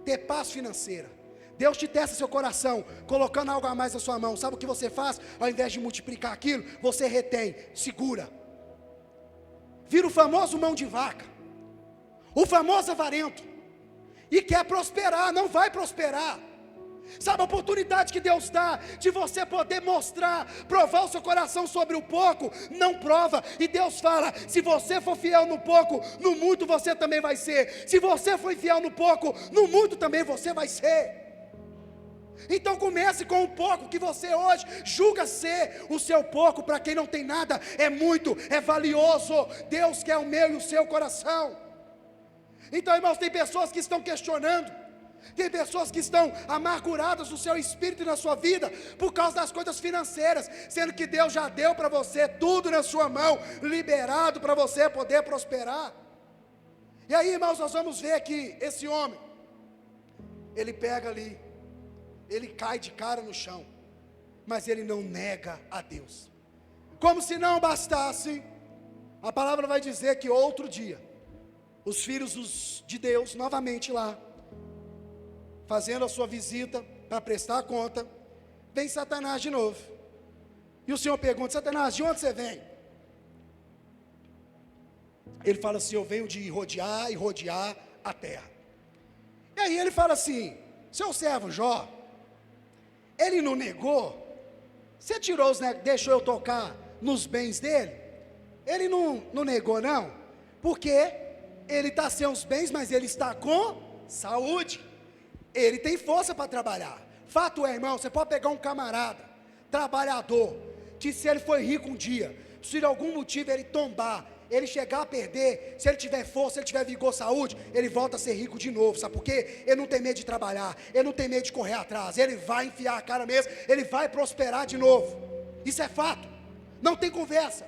ter paz financeira. Deus te testa seu coração, colocando algo a mais na sua mão. Sabe o que você faz? Ao invés de multiplicar aquilo, você retém, segura. Vira o famoso mão de vaca, o famoso avarento, e quer prosperar, não vai prosperar. Sabe a oportunidade que Deus dá de você poder mostrar, provar o seu coração sobre o pouco? Não prova. E Deus fala: se você for fiel no pouco, no muito você também vai ser. Se você for fiel no pouco, no muito também você vai ser. Então comece com o pouco que você hoje julga ser o seu pouco. Para quem não tem nada, é muito, é valioso. Deus quer o meu e o seu coração. Então, irmãos, tem pessoas que estão questionando, tem pessoas que estão amarguradas no seu espírito e na sua vida por causa das coisas financeiras, sendo que Deus já deu para você tudo na sua mão, liberado para você poder prosperar. E aí, irmãos, nós vamos ver que esse homem, ele pega ali, ele cai de cara no chão, mas ele não nega a Deus. Como se não bastasse, a palavra vai dizer que outro dia, os filhos de Deus, novamente lá, fazendo a sua visita para prestar conta, vem Satanás de novo. E o Senhor pergunta: Satanás, de onde você vem? Ele fala assim: eu venho de rodear e rodear a terra. E aí ele fala assim: seu servo Jó, ele não negou? Você tirou deixou eu tocar nos bens dele? Ele não negou não? Porque ele está sem os bens, mas ele está com saúde. Ele tem força para trabalhar. Fato é, irmão, você pode pegar um camarada, trabalhador, que se ele foi rico um dia, se de algum motivo ele tombar, ele chegar a perder, se ele tiver força, se ele tiver vigor, saúde, ele volta a ser rico de novo. Sabe por quê? Ele não tem medo de trabalhar, ele não tem medo de correr atrás, ele vai enfiar a cara mesmo, ele vai prosperar de novo. Isso é fato, não tem conversa.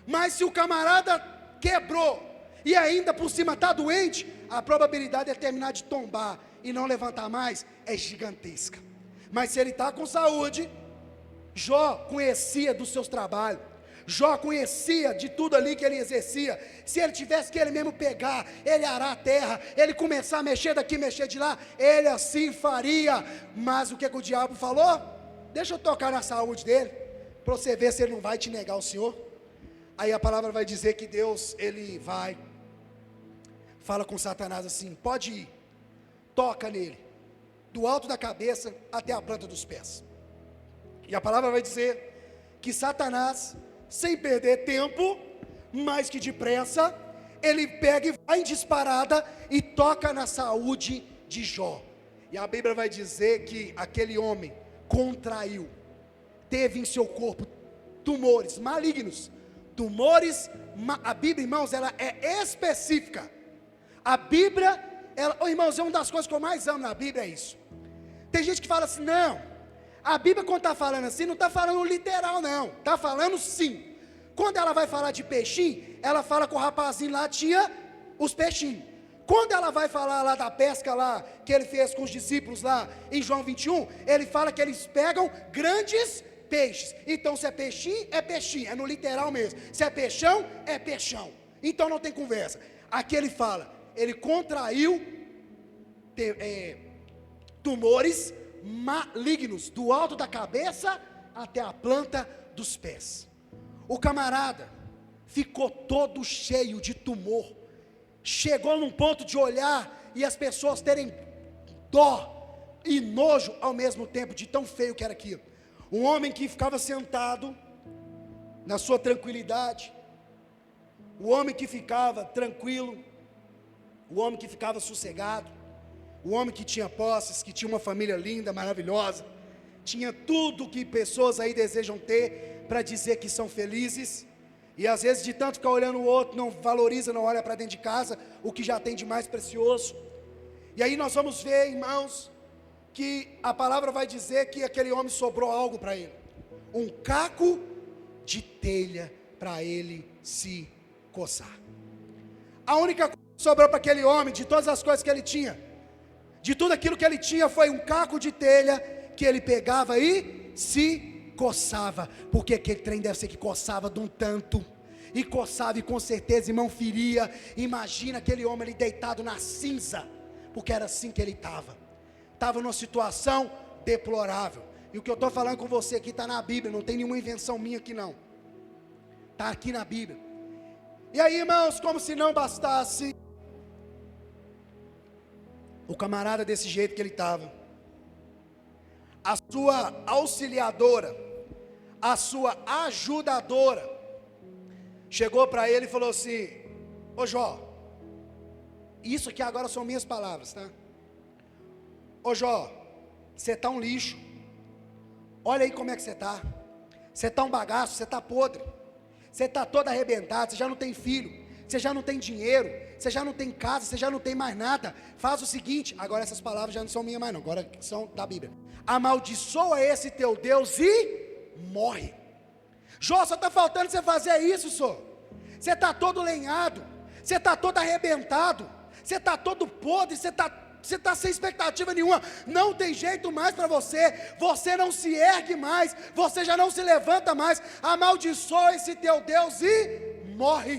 Mas se o camarada quebrou e ainda por cima está doente, a probabilidade de terminar de tombar e não levantar mais é gigantesca. Mas se ele está com saúde, Jó conhecia dos seus trabalhos, Jó conhecia de tudo ali que ele exercia. Se ele tivesse que ele mesmo pegar, ele arar a terra, ele começar a mexer daqui, mexer de lá, ele assim faria. Mas o que o diabo falou? Deixa eu tocar na saúde dele, para você ver se ele não vai te negar o Senhor. Aí a palavra vai dizer que Deus, ele vai, fala com Satanás assim: pode ir, toca nele, do alto da cabeça até a planta dos pés. E a palavra vai dizer que Satanás, sem perder tempo, mais que depressa, ele pega e vai em disparada e toca na saúde de Jó. E a Bíblia vai dizer que aquele homem contraiu, teve em seu corpo tumores malignos, a Bíblia, irmãos, ela é específica. A Bíblia, irmãos, é uma das coisas que eu mais amo na Bíblia, é isso. Tem gente que fala assim: não, a Bíblia quando está falando assim, não está falando literal não, está falando sim. Quando ela vai falar de peixinho, ela fala que o rapazinho lá tinha os peixinhos. Quando ela vai falar lá da pesca lá, que ele fez com os discípulos lá, em João 21, ele fala que eles pegam grandes peixes. Então se é peixinho, é no literal mesmo. Se é peixão, é peixão. Então não tem conversa. Aqui ele fala, ele contraiu tumores malignos, do alto da cabeça até a planta dos pés. O camarada ficou todo cheio de tumor, chegou num ponto de olhar e as pessoas terem dó e nojo ao mesmo tempo, de tão feio que era aquilo. Um homem que ficava sentado na sua tranquilidade, o homem que ficava tranquilo, o homem que ficava sossegado, o homem que tinha posses, que tinha uma família linda, maravilhosa, tinha tudo que pessoas aí desejam ter para dizer que são felizes, e às vezes de tanto ficar olhando o outro, não valoriza, não olha para dentro de casa o que já tem de mais precioso. E aí nós vamos ver, irmãos, que a palavra vai dizer que aquele homem sobrou algo para ele, um caco de telha para ele se coçar. A única coisa que sobrou para aquele homem, de todas as coisas que ele tinha, de tudo aquilo que ele tinha, foi um caco de telha que ele pegava e se coçava, porque aquele trem deve ser que coçava de um tanto, e coçava, e com certeza, irmão, feria. Imagina aquele homem ali deitado na cinza, porque era assim que ele estava numa situação deplorável. E o que eu estou falando com você aqui está na Bíblia, não tem nenhuma invenção minha aqui não, está aqui na Bíblia. E aí, irmãos, como se não bastasse, o camarada desse jeito que ele estava, a sua auxiliadora, a sua ajudadora, chegou para ele e falou assim: ô Jó, isso aqui agora são minhas palavras, tá? Ô Jó, você está um lixo, olha aí como é que você está um bagaço, você está podre, você está todo arrebentado, você já não tem filho, você já não tem dinheiro, você já não tem casa, você já não tem mais nada. Faz o seguinte, agora essas palavras já não são minhas mais não, agora são da Bíblia: amaldiçoa esse teu Deus e morre. Jó, só está faltando você fazer isso, só. Você está todo lenhado, você está todo arrebentado, você está todo podre, você está sem expectativa nenhuma, não tem jeito mais para você, você não se ergue mais, você já não se levanta mais, amaldiçoa esse teu Deus e morre.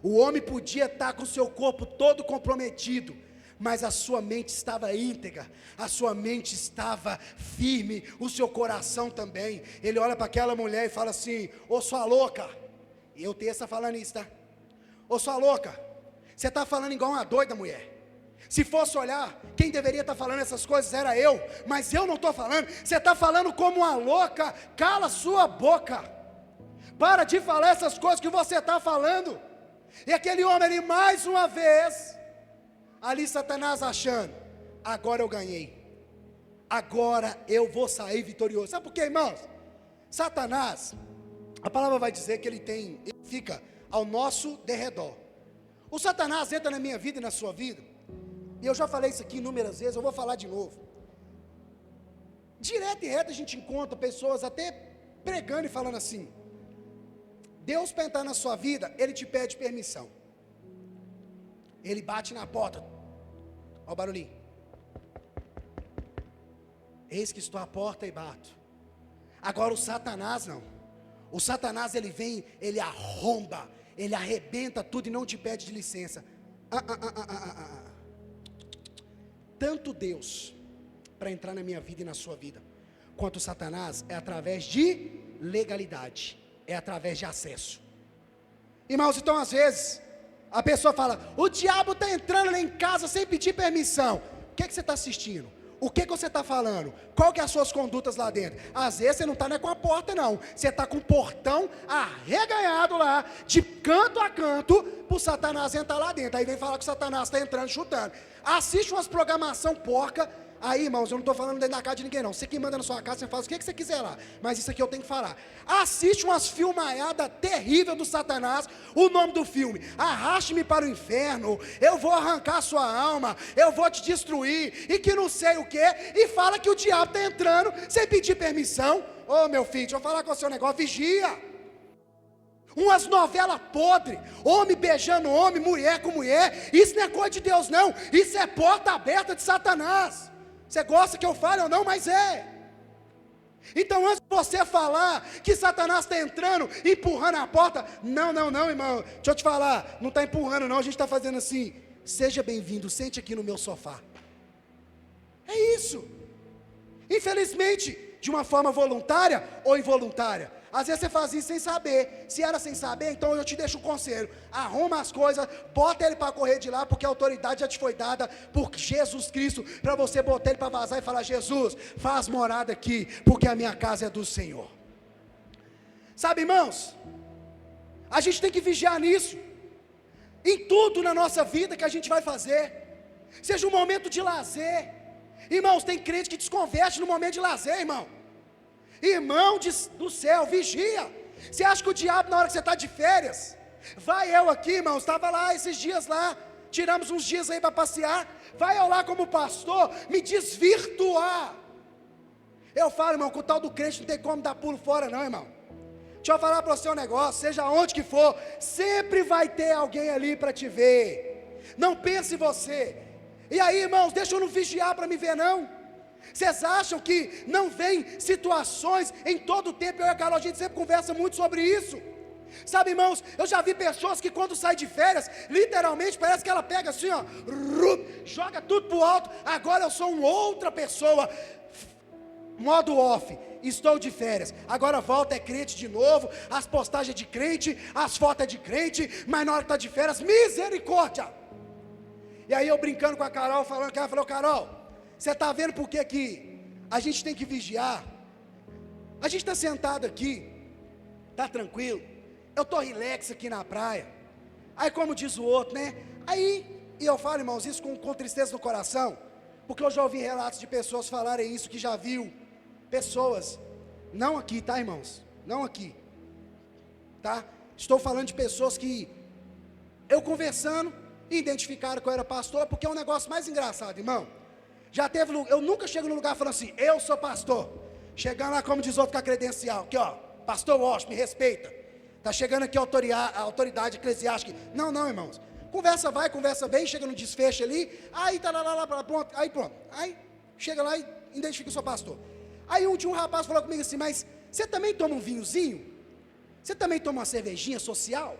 O homem podia estar com o seu corpo todo comprometido, mas a sua mente estava íntegra, a sua mente estava firme, o seu coração também. Ele olha para aquela mulher e fala assim: ô sua louca, e eu tenho essa falando isso, tá? Ô sua louca, você está falando igual uma doida, mulher. Se fosse olhar, quem deveria estar falando essas coisas era eu, mas eu não estou falando. Você está falando como uma louca, cala sua boca, para de falar essas coisas que você está falando. E aquele homem ali, mais uma vez, ali Satanás achando: agora eu ganhei, agora eu vou sair vitorioso. Sabe por quê, irmãos? Satanás, a palavra vai dizer que ele fica ao nosso derredor. O Satanás entra na minha vida e na sua vida, e eu já falei isso aqui inúmeras vezes, eu vou falar de novo. Direto e reto a gente encontra pessoas até pregando e falando assim: Deus, para entrar na sua vida, Ele te pede permissão. Ele bate na porta. Olha o barulhinho. Eis que estou à porta e bato. Agora o Satanás não. O Satanás ele vem, ele arromba, ele arrebenta tudo e não te pede de licença. Tanto Deus, para entrar na minha vida e na sua vida, quanto o Satanás, é através de legalidade, é através de acesso. Irmãos, então às vezes a pessoa fala: o diabo está entrando lá em casa sem pedir permissão. O que você está assistindo? O que você está falando? Qual que é as suas condutas lá dentro? Às vezes você não está com a porta não, você está com o portão arreganhado lá, de canto a canto, para o Satanás entrar lá dentro. Aí vem falar que o Satanás está entrando chutando. Assiste umas programação porca. Aí, irmãos, eu não estou falando dentro da casa de ninguém não. Você que manda na sua casa, você faz o que você quiser lá, mas isso aqui eu tenho que falar. Assiste umas filmaiadas terríveis do Satanás. O nome do filme: arraste-me para o inferno, eu vou arrancar sua alma, eu vou te destruir, e que não sei o que. E fala que o diabo está entrando sem pedir permissão. Ô meu filho, deixa eu falar com o seu negócio, vigia. Umas novelas podres, homem beijando homem, mulher com mulher. Isso não é coisa de Deus não, isso é porta aberta de Satanás. Você gosta que eu fale ou não, mas é. Então antes de você falar que Satanás está entrando, empurrando a porta, não, irmão, deixa eu te falar, não está empurrando não, a gente está fazendo assim: seja bem-vindo, sente aqui no meu sofá. É isso. Infelizmente, de uma forma voluntária ou involuntária. Às vezes você faz isso sem saber. Se era sem saber, então eu te deixo um conselho: arruma as coisas, bota ele para correr de lá, porque a autoridade já te foi dada por Jesus Cristo, para você botar ele para vazar e falar: Jesus, faz morada aqui, porque a minha casa é do Senhor. Sabe, irmãos, a gente tem que vigiar nisso, em tudo na nossa vida que a gente vai fazer, seja um momento de lazer. Irmãos, tem crente que desconverte no momento de lazer, irmão. Irmão do céu, vigia. Você acha que o diabo, na hora que você está de férias, vai eu aqui, irmão, estava lá esses dias lá, tiramos uns dias aí para passear, vai eu lá como pastor, me desvirtuar. Eu falo, irmão, com o tal do crente não tem como dar pulo fora não, irmão. Deixa eu falar para você um negócio, seja onde que for, sempre vai ter alguém ali para te ver. Não pense em você. E aí, irmãos, deixa eu não vigiar para me ver não. Vocês acham que não vem situações em todo o tempo? Eu e a Carol, a gente sempre conversa muito sobre isso. Sabe, irmãos, eu já vi pessoas que quando saem de férias, literalmente parece que ela pega assim, ó, joga tudo para o alto. Agora eu sou uma outra pessoa, modo off, estou de férias, agora volta é crente de novo, as postagens de crente, as fotos é de crente, mas na hora que está de férias, misericórdia. E aí eu brincando com a Carol, falando que ela falou: Carol, você está vendo por que a gente tem que vigiar. A gente está sentado aqui, está tranquilo, eu estou relax aqui na praia, aí como diz o outro, né, e eu falo, irmãos, isso com tristeza no coração, porque eu já ouvi relatos de pessoas falarem isso, que já viu pessoas, não aqui, tá, irmãos, não aqui, tá, estou falando de pessoas que, eu conversando, identificaram que eu era pastor, porque é um negócio mais engraçado, irmão, já teve, eu nunca chego no lugar falando assim, eu sou pastor, chegando lá como diz outro com a credencial, aqui ó, pastor Walsh, me respeita, está chegando aqui a autoridade eclesiástica, não irmãos, conversa vai, conversa vem, chega no desfecho ali, aí tá lá, pronto, aí chega lá e identifica o seu pastor, aí um rapaz falou comigo assim, mas você também toma um vinhozinho? Você também toma uma cervejinha social?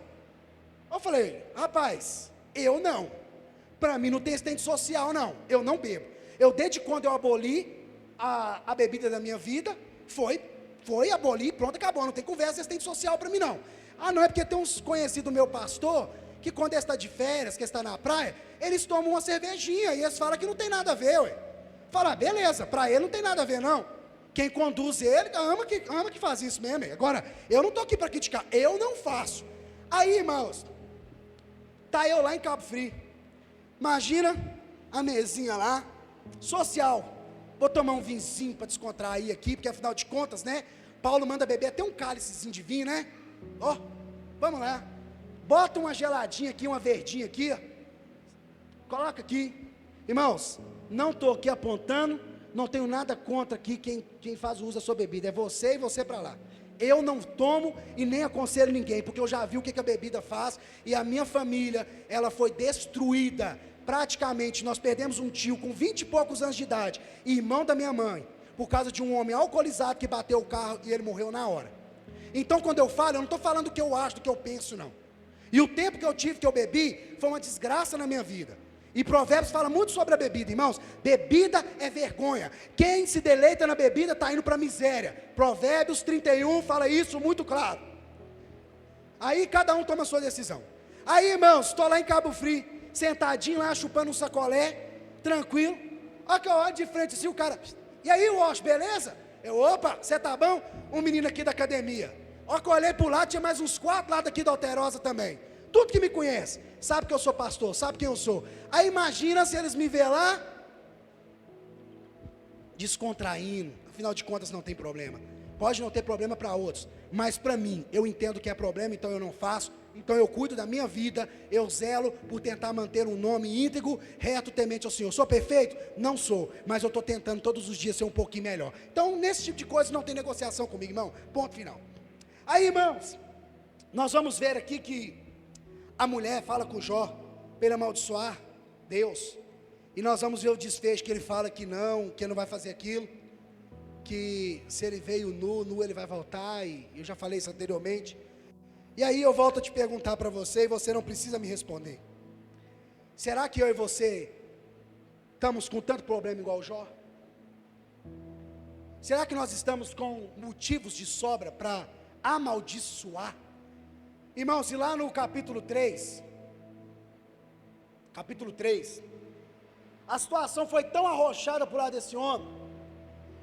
Eu falei, rapaz, eu não, para mim não tem assistente social não, eu não bebo, eu desde quando eu aboli a bebida da minha vida, foi abolir, pronto, acabou, não tem conversa assistente social para mim não. Não, é porque tem uns conhecidos meu pastor, que quando ele está de férias, que está na praia, eles tomam uma cervejinha, e eles falam que não tem nada a ver, ué. Fala, beleza, para ele não tem nada a ver não, quem conduz ele, ama que faz isso mesmo, agora, eu não estou aqui para criticar, eu não faço. Aí, irmãos, tá eu lá em Cabo Frio, imagina a mesinha lá, social, vou tomar um vinhozinho para descontrair aqui, porque afinal de contas, né, Paulo manda beber até um cálicezinho de vinho, né, vamos lá, bota uma geladinha aqui, uma verdinha aqui, coloca aqui, irmãos, não estou aqui apontando, não tenho nada contra aqui quem faz o uso da sua bebida, é você e você para lá, eu não tomo e nem aconselho ninguém, porque eu já vi o que a bebida faz, e a minha família, ela foi destruída, praticamente nós perdemos um tio com 20 e poucos anos de idade, irmão da minha mãe, por causa de um homem alcoolizado que bateu o carro e ele morreu na hora. Então quando eu falo, eu não estou falando do que eu acho, do que eu penso não, e o tempo que eu tive, que eu bebi, foi uma desgraça na minha vida, e Provérbios fala muito sobre a bebida, irmãos, bebida é vergonha, quem se deleita na bebida está indo para a miséria, Provérbios 31 fala isso muito claro, aí cada um toma a sua decisão. Aí irmãos, estou lá em Cabo Frio, sentadinho lá, chupando um sacolé, tranquilo, olha de frente assim, o cara, e aí Walsh, beleza? Opa, você tá bom? Um menino aqui da academia, olha que eu olhei para o lado, tinha mais uns 4 lá daqui da Alterosa também, tudo que me conhece, sabe que eu sou pastor, sabe quem eu sou, aí imagina se eles me verem lá, descontraindo, afinal de contas não tem problema, pode não ter problema para outros, mas para mim, eu entendo que é problema, então eu não faço, então eu cuido da minha vida, eu zelo por tentar manter um nome íntegro, reto, temente ao Senhor. Sou perfeito? Não sou, mas eu estou tentando todos os dias ser um pouquinho melhor. Então nesse tipo de coisa não tem negociação comigo, irmão, ponto final. Aí irmãos, nós vamos ver aqui que a mulher fala com Jó, para ele amaldiçoar Deus, e nós vamos ver o desfecho, que ele fala que não vai fazer aquilo, que se ele veio nu ele vai voltar, e eu já falei isso anteriormente. E aí eu volto a te perguntar para você, e você não precisa me responder, será que eu e você estamos com tanto problema igual o Jó? Será que nós estamos com motivos de sobra para amaldiçoar? Irmãos, e lá no capítulo 3, a situação foi tão arrochada para o lado desse homem,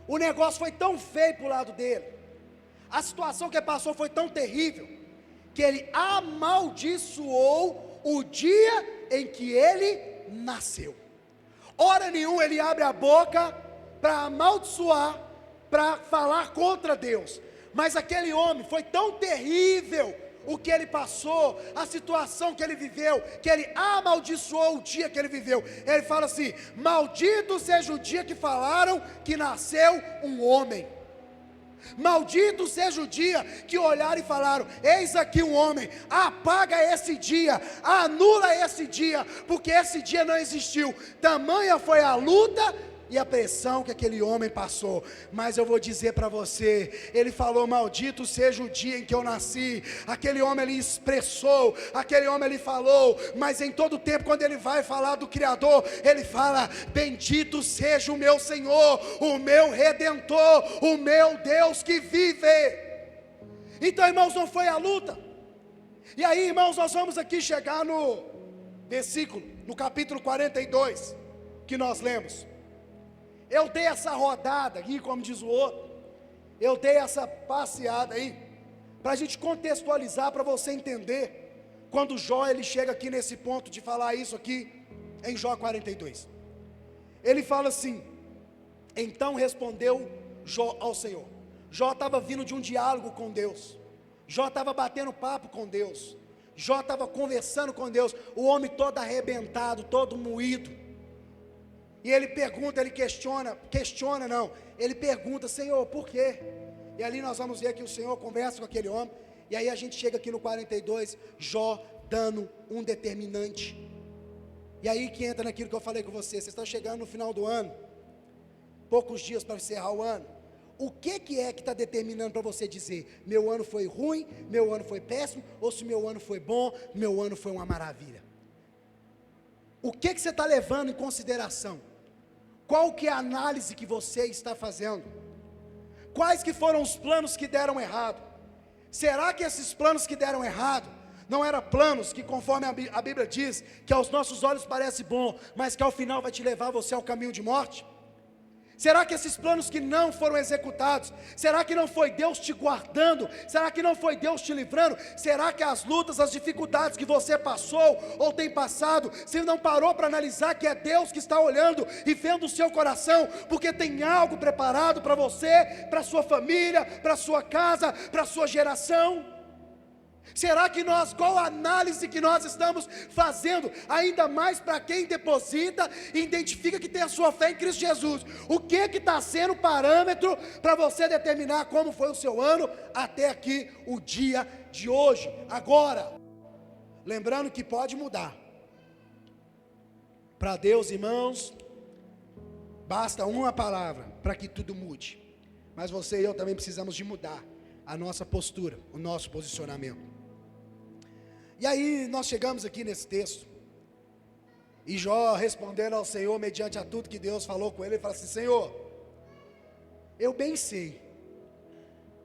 o negócio foi tão feio para o lado dele, a situação que ele passou foi tão terrível, que ele amaldiçoou o dia em que ele nasceu. Hora nenhuma ele abre a boca para amaldiçoar, para falar contra Deus, mas aquele homem foi tão terrível o que ele passou, a situação que ele viveu, que ele amaldiçoou o dia que ele viveu. Ele fala assim: maldito seja o dia que falaram que nasceu um homem. Maldito seja o dia que olharam e falaram: eis aqui um homem. Apaga esse dia, anula esse dia, porque esse dia não existiu. Tamanha foi a luta e a pressão que aquele homem passou. Mas eu vou dizer para você, ele falou: maldito seja o dia em que eu nasci. Aquele homem ele expressou, aquele homem ele falou, mas em todo tempo quando ele vai falar do Criador, ele fala: bendito seja o meu Senhor, o meu Redentor, o meu Deus que vive. Então irmãos, não foi a luta. E aí irmãos, nós vamos aqui chegar no versículo, no capítulo 42, que nós lemos. Eu dei essa rodada aqui, como diz o outro, eu dei essa passeada aí, para a gente contextualizar, para você entender, quando Jó ele chega aqui nesse ponto de falar isso aqui, em Jó 42, ele fala assim: então respondeu Jó ao Senhor. Jó estava vindo de um diálogo com Deus, Jó estava batendo papo com Deus, Jó estava conversando com Deus, o homem todo arrebentado, todo moído, e ele pergunta, ele ele pergunta: Senhor, por quê? E ali nós vamos ver que o Senhor conversa com aquele homem, e aí a gente chega aqui no 42, Jó dando um determinante, e aí que entra naquilo que eu falei com você estão chegando no final do ano, poucos dias para encerrar o ano. O que é que está determinando para você dizer: meu ano foi ruim, meu ano foi péssimo, ou se meu ano foi bom, meu ano foi uma maravilha? O que você está levando em consideração? Qual que é a análise que você está fazendo? Quais que foram os planos que deram errado? Será que esses planos que deram errado não eram planos que, conforme a Bíblia diz, que aos nossos olhos parece bom, mas que ao final vai te levar você ao caminho de morte? Será que esses planos que não foram executados, será que não foi Deus te guardando? Será que não foi Deus te livrando? Será que as lutas, as dificuldades que você passou ou tem passado, você não parou para analisar que é Deus que está olhando e vendo o seu coração, porque tem algo preparado para você, para a sua família, para a sua casa, para a sua geração? Será que qual a análise que nós estamos fazendo, ainda mais para quem deposita e identifica que tem a sua fé em Cristo Jesus? O que está sendo o parâmetro para você determinar como foi o seu ano até aqui, o dia de hoje, agora? Lembrando que pode mudar. Para Deus, irmãos, basta uma palavra para que tudo mude. Mas você e eu também precisamos de mudar a nossa postura, o nosso posicionamento. E aí nós chegamos aqui nesse texto, e Jó respondendo ao Senhor, mediante a tudo que Deus falou com ele fala assim: Senhor, eu bem sei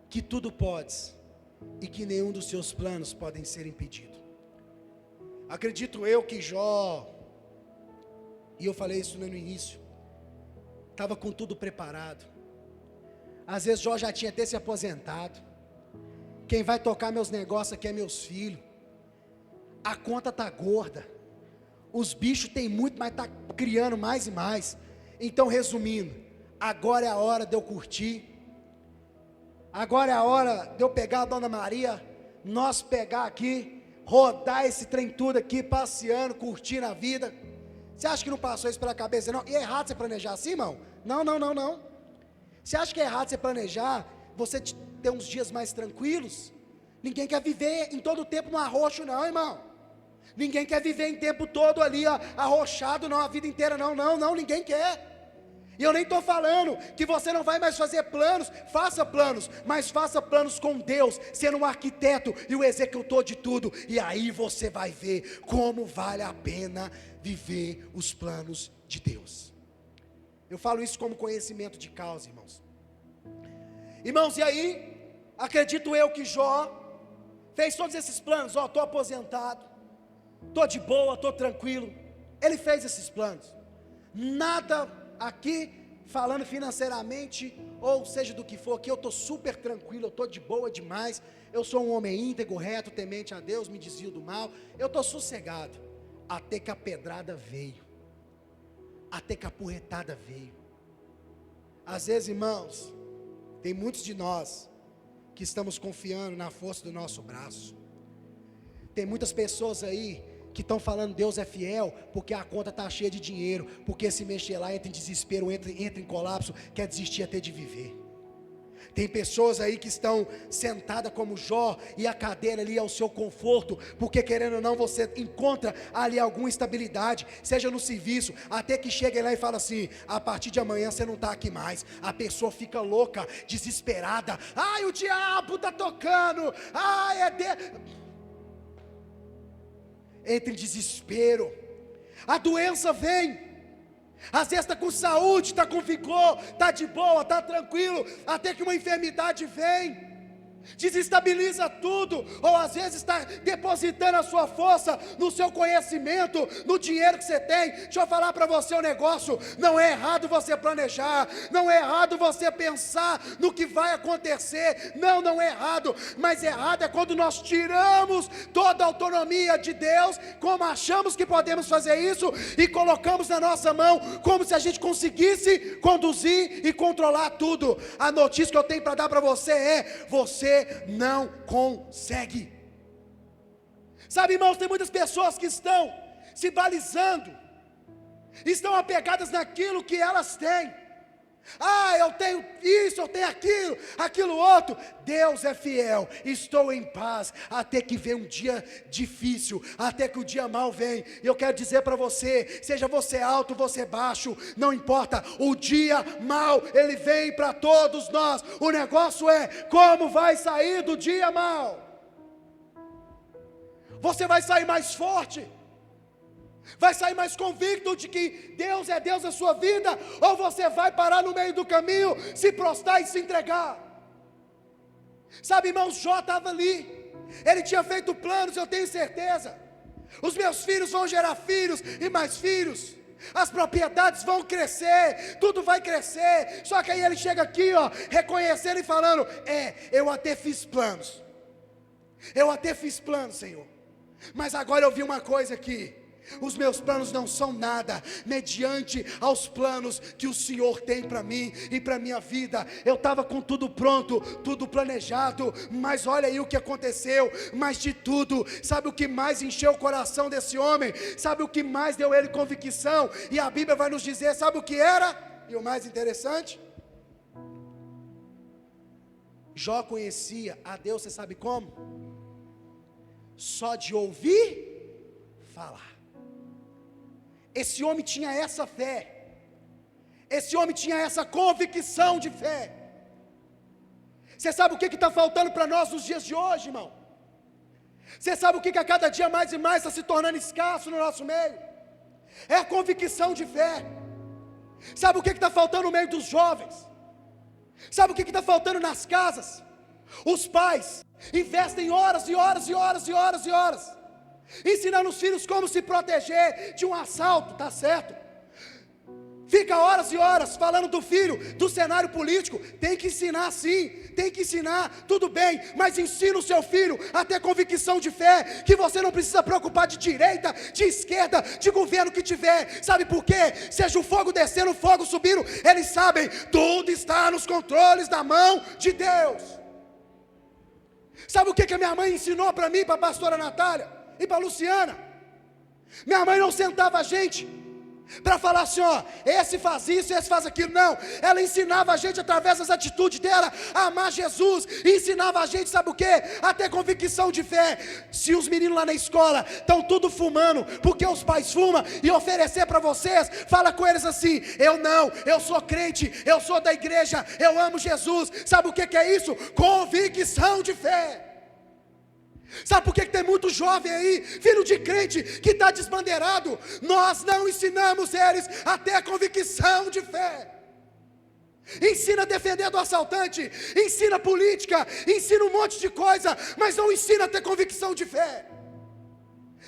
que tudo podes, e que nenhum dos seus planos podem ser impedido. Acredito eu que Jó, e eu falei isso no início, estava com tudo preparado. Às vezes Jó já tinha até se aposentado. Quem vai tocar meus negócios aqui é meus filhos. A conta está gorda, os bichos tem muito, mas está criando mais e mais. Então, resumindo, agora é a hora de eu curtir, agora é a hora de eu pegar a Dona Maria, nós pegar aqui, rodar esse trem tudo aqui, passeando, curtindo a vida. Você acha que não passou isso pela cabeça, não? E é errado você planejar assim, irmão? Não. Você acha que é errado você planejar, você ter uns dias mais tranquilos? Ninguém quer viver em todo o tempo no arroxo, não, irmão. Ninguém quer viver em tempo todo ali, ó, arrochado, não, a vida inteira, não, ninguém quer. E eu nem estou falando que você não vai mais fazer planos, faça planos, mas faça planos com Deus, sendo um arquiteto e o executor de tudo, e aí você vai ver como vale a pena viver os planos de Deus. Eu falo isso como conhecimento de causa, irmãos. Irmãos, e aí, acredito eu que Jó fez todos esses planos, estou aposentado, estou de boa, estou tranquilo. Ele fez esses planos. Nada aqui falando financeiramente, ou seja do que for, aqui eu estou super tranquilo, eu estou de boa demais, eu sou um homem íntegro, reto, temente a Deus, me desvio do mal, eu estou sossegado, até que a pedrada veio, até que a porretada veio. Às vezes, irmãos, tem muitos de nós que estamos confiando na força do nosso braço. Tem muitas pessoas aí que estão falando Deus é fiel, porque a conta está cheia de dinheiro, porque se mexer lá entra em desespero, entra em colapso, quer desistir até de viver. Tem pessoas aí que estão sentadas como Jó, e a cadeira ali é o seu conforto, porque querendo ou não você encontra ali alguma estabilidade, seja no serviço, até que chega lá e fala assim: a partir de amanhã você não está aqui mais. A pessoa fica louca, desesperada, ai o diabo está tocando, ai entra em desespero, a doença vem, às vezes está com saúde, está com vigor, está de boa, está tranquilo, até que uma enfermidade vem, desestabiliza tudo, ou às vezes está depositando a sua força no seu conhecimento, no dinheiro que você tem. Deixa eu falar para você um negócio: não é errado você planejar, não é errado você pensar no que vai acontecer, não é errado, mas errado é quando nós tiramos toda a autonomia de Deus, como achamos que podemos fazer isso, e colocamos na nossa mão, como se a gente conseguisse conduzir e controlar tudo. A notícia que eu tenho para dar para você é: você não consegue. Sabe, irmãos, tem muitas pessoas que estão se balizando, estão apegadas naquilo que elas têm. Eu tenho isso, eu tenho aquilo outro. Deus é fiel, estou em paz, até que vem um dia difícil, até que o dia mau vem. Eu quero dizer para você, seja você alto, você baixo, não importa, o dia mau, ele vem para todos nós. O negócio é, como vai sair do dia mau? Você vai sair mais forte? Vai sair mais convicto de que Deus é Deus na sua vida? Ou você vai parar no meio do caminho, se prostrar e se entregar? Sabe, irmãos, Jó estava ali, ele tinha feito planos, eu tenho certeza. Os meus filhos vão gerar filhos e mais filhos, as propriedades vão crescer, tudo vai crescer. Só que aí ele chega aqui, reconhecendo e falando: eu até fiz planos, Senhor, mas agora eu vi uma coisa aqui: os meus planos não são nada mediante aos planos que o Senhor tem para mim e para minha vida. Eu estava com tudo pronto, tudo planejado, mas olha aí o que aconteceu. Mas de tudo, sabe o que mais encheu o coração desse homem? Sabe o que mais deu ele convicção? E a Bíblia vai nos dizer, sabe o que era? E o mais interessante, Jó conhecia a Deus, você sabe como? Só de ouvir falar. Esse homem tinha essa fé, esse homem tinha essa convicção de fé. Você sabe o que está faltando para nós nos dias de hoje, irmão? Você sabe o que a cada dia mais e mais está se tornando escasso no nosso meio? É a convicção de fé. Sabe o que está faltando no meio dos jovens? Sabe o que está faltando nas casas? Os pais investem horas e horas e horas e horas e horas ensinando os filhos como se proteger de um assalto, tá certo? Fica horas e horas falando do filho, do cenário político. Tem que ensinar sim, tem que ensinar, tudo bem, mas ensina o seu filho a ter convicção de fé, que você não precisa preocupar de direita, de esquerda, de governo que tiver. Sabe por quê? Seja o fogo descendo, o fogo subindo, eles sabem, tudo está nos controles da mão de Deus. Sabe o que a minha mãe ensinou para mim, para a pastora Natália e para a Luciana? Minha mãe não sentava a gente para falar assim, esse faz isso, esse faz aquilo, não. Ela ensinava a gente através das atitudes dela a amar Jesus, e ensinava a gente, sabe o que? A ter convicção de fé. Se os meninos lá na escola estão tudo fumando, porque os pais fumam, e oferecer para vocês, fala com eles assim: eu sou crente, eu sou da igreja, eu amo Jesus. Sabe o que é isso? Convicção de fé. Sabe por que tem muito jovem aí, filho de crente, que está desbandeirado? Nós não ensinamos eles a ter convicção de fé. Ensina a defender do assaltante, ensina política, ensina um monte de coisa, mas não ensina a ter convicção de fé.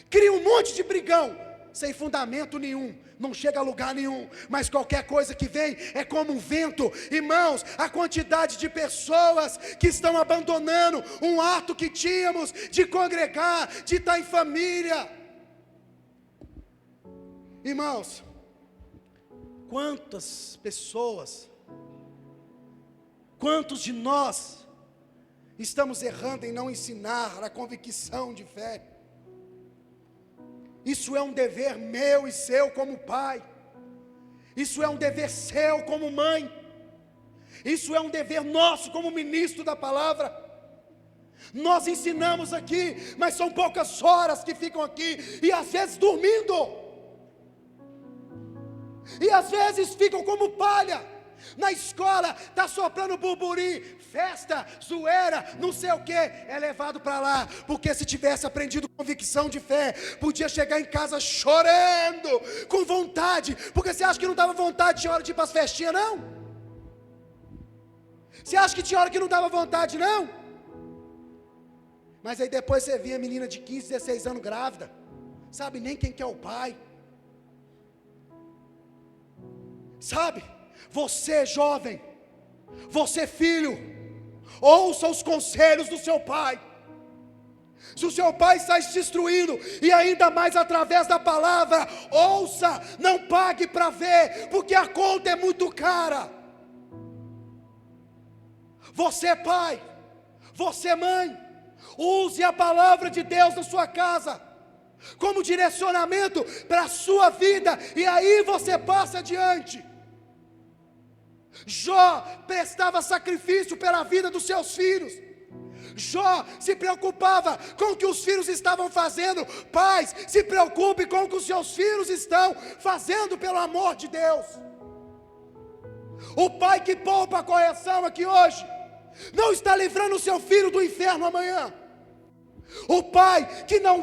Cria um monte de brigão, sem fundamento nenhum, não chega a lugar nenhum, mas qualquer coisa que vem é como um vento. Irmãos, a quantidade de pessoas que estão abandonando um ato que tínhamos de congregar, de estar em família. Irmãos, quantas pessoas, quantos de nós estamos errando em não ensinar a convicção de fé? Isso é um dever meu e seu como pai. Isso é um dever seu como mãe. Isso é um dever nosso como ministro da palavra. Nós ensinamos aqui, mas são poucas horas que ficam aqui, e às vezes dormindo, e às vezes ficam como palha. Na escola está soprando burburinho, festa, zoeira, não sei o que, é levado para lá, porque se tivesse aprendido convicção de fé, podia chegar em casa chorando, com vontade. Porque você acha que não dava vontade, tinha hora de ir para as festinhas, não? Você acha que tinha hora que não dava vontade, não? Mas aí depois você via a menina de 15, 16 anos grávida, sabe nem quem que é o pai. Sabe, você jovem, você filho, ouça os conselhos do seu pai. Se o seu pai está se destruindo, e ainda mais através da palavra, ouça, não pague para ver, porque a conta é muito cara. Você pai, você mãe, use a palavra de Deus na sua casa, como direcionamento para a sua vida, e aí você passa adiante. Jó prestava sacrifício pela vida dos seus filhos. Jó se preocupava com o que os filhos estavam fazendo. Pais, se preocupe com o que os seus filhos estão fazendo, pelo amor de Deus. O pai que poupa a correção aqui hoje, não está livrando o seu filho do inferno amanhã. O pai que não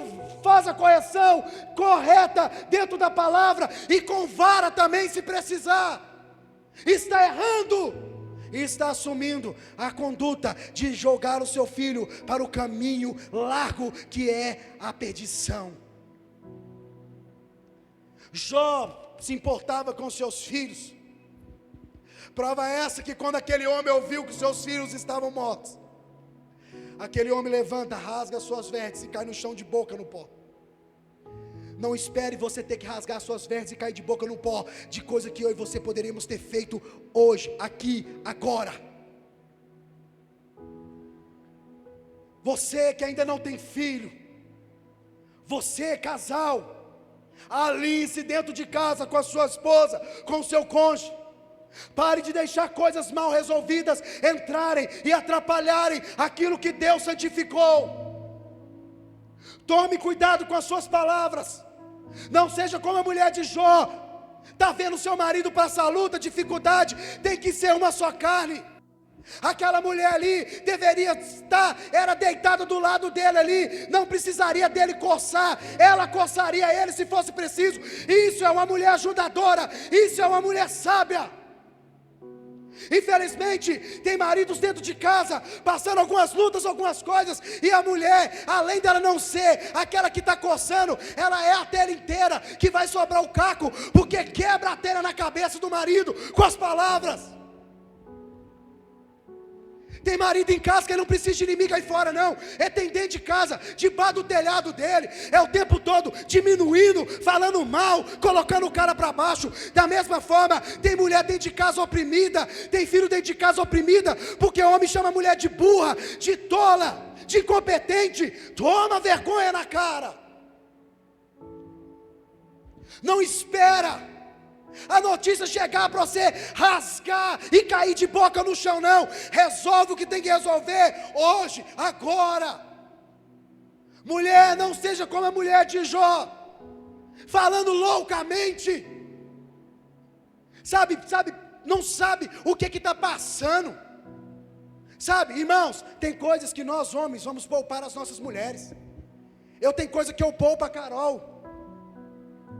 faz a correção correta dentro da palavra, e com vara também se precisar, está errando. E está assumindo a conduta de jogar o seu filho para o caminho largo, que é a perdição. Jó se importava com seus filhos. Prova essa que quando aquele homem ouviu que seus filhos estavam mortos, aquele homem levanta, rasga suas vestes e cai no chão de boca no pó. Não espere você ter que rasgar suas vestes e cair de boca no pó, de coisa que eu e você poderíamos ter feito hoje, aqui, agora. Você que ainda não tem filho, você casal, alinhe-se dentro de casa com a sua esposa, com o seu cônjuge. Pare de deixar coisas mal resolvidas entrarem e atrapalharem aquilo que Deus santificou. Tome cuidado com as suas palavras. Não seja como a mulher de Jó. Está vendo seu marido passar luta, dificuldade, tem que ser uma só carne. Aquela mulher ali deveria estar, era deitada do lado dele ali, não precisaria dele coçar, ela coçaria ele se fosse preciso. Isso é uma mulher ajudadora, isso é uma mulher sábia. Infelizmente, tem maridos dentro de casa, passando algumas lutas, algumas coisas, e a mulher, além dela não ser aquela que está coçando, ela é a telha inteira, que vai sobrar o caco, porque quebra a telha na cabeça do marido, com as palavras. Tem marido em casa que não precisa de inimigo aí fora não, tem dentro de casa, debaixo do telhado dele, é o tempo todo diminuindo, falando mal, colocando o cara para baixo. Da mesma forma, tem mulher dentro de casa oprimida, tem filho dentro de casa oprimida, porque o homem chama a mulher de burra, de tola, de incompetente. Toma vergonha na cara. Não espera a notícia chegar para você rasgar e cair de boca no chão, não. Resolve o que tem que resolver hoje, agora. Mulher, não seja como a mulher de Jó, falando loucamente, sabe, não sabe o que está passando. Sabe, irmãos, tem coisas que nós homens vamos poupar as nossas mulheres. Eu tenho coisa que eu poupo a Carol,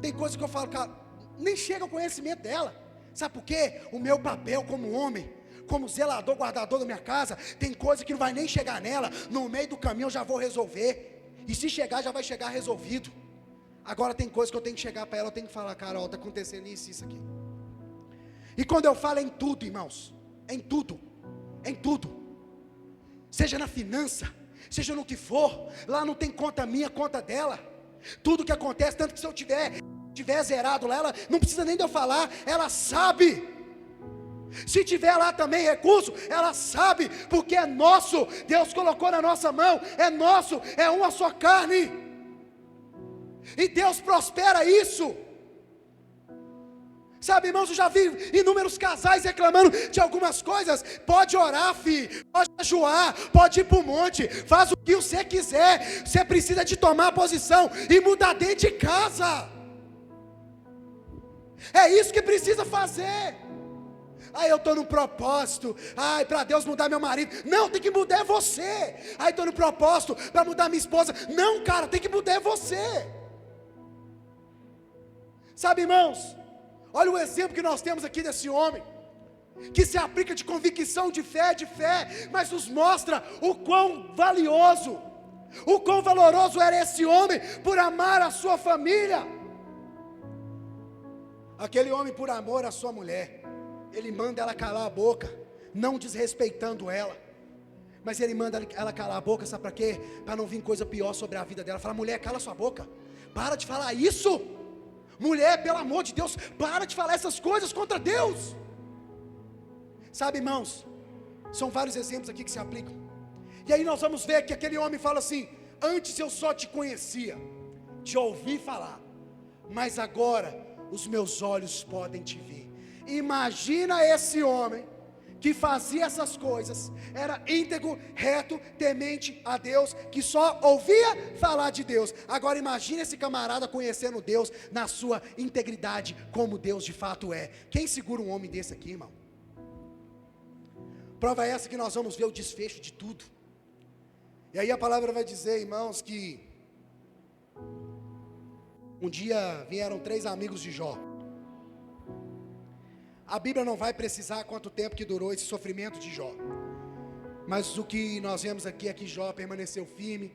tem coisa que eu falo, cara, nem chega ao conhecimento dela. Sabe por quê? O meu papel como homem, como zelador, guardador da minha casa, tem coisa que não vai nem chegar nela. No meio do caminho eu já vou resolver, e se chegar, já vai chegar resolvido. Agora tem coisa que eu tenho que chegar para ela, eu tenho que falar, Carol, está acontecendo isso, isso aqui. E quando eu falo, é em tudo, irmãos, é em tudo, seja na finança, seja no que for, lá não tem conta minha, conta dela. Tudo que acontece, tanto que se eu tiver zerado lá, ela não precisa nem de eu falar, ela sabe. Se tiver lá também recurso, ela sabe, porque é nosso, Deus colocou na nossa mão, é nosso, é uma só carne, e Deus prospera isso. Sabe, irmãos, eu já vi inúmeros casais reclamando de algumas coisas. Pode orar, filho, pode jejuar, pode ir para o monte, faz o que você quiser, você precisa de tomar posição e mudar dentro de casa. É isso que precisa fazer. Eu estou no propósito, para Deus mudar meu marido. Não, tem que mudar você. Estou no propósito para mudar minha esposa. Não, cara, tem que mudar você. Sabe, irmãos, olha o exemplo que nós temos aqui desse homem, que se aplica de convicção, de fé, mas nos mostra o quão valioso O quão valoroso era esse homem por amar a sua família. Aquele homem, por amor à sua mulher, ele manda ela calar a boca, não desrespeitando ela, mas ele manda ela calar a boca, sabe para quê? Para não vir coisa pior sobre a vida dela. Fala: mulher, cala sua boca, para de falar isso. Mulher, pelo amor de Deus, para de falar essas coisas contra Deus. Sabe, irmãos, são vários exemplos aqui que se aplicam. E aí nós vamos ver que aquele homem fala assim: antes eu só te conhecia, te ouvi falar, mas agora os meus olhos podem te ver. Imagina esse homem que fazia essas coisas, era íntegro, reto, temente a Deus, que só ouvia falar de Deus. Agora imagine esse camarada conhecendo Deus na sua integridade, como Deus de fato é. Quem segura um homem desse aqui, irmão? Prova essa que nós vamos ver o desfecho de tudo. E aí a palavra vai dizer, irmãos, que um dia vieram 3 amigos de Jó. A Bíblia não vai precisar quanto tempo que durou esse sofrimento de Jó, mas o que nós vemos aqui é que Jó permaneceu firme,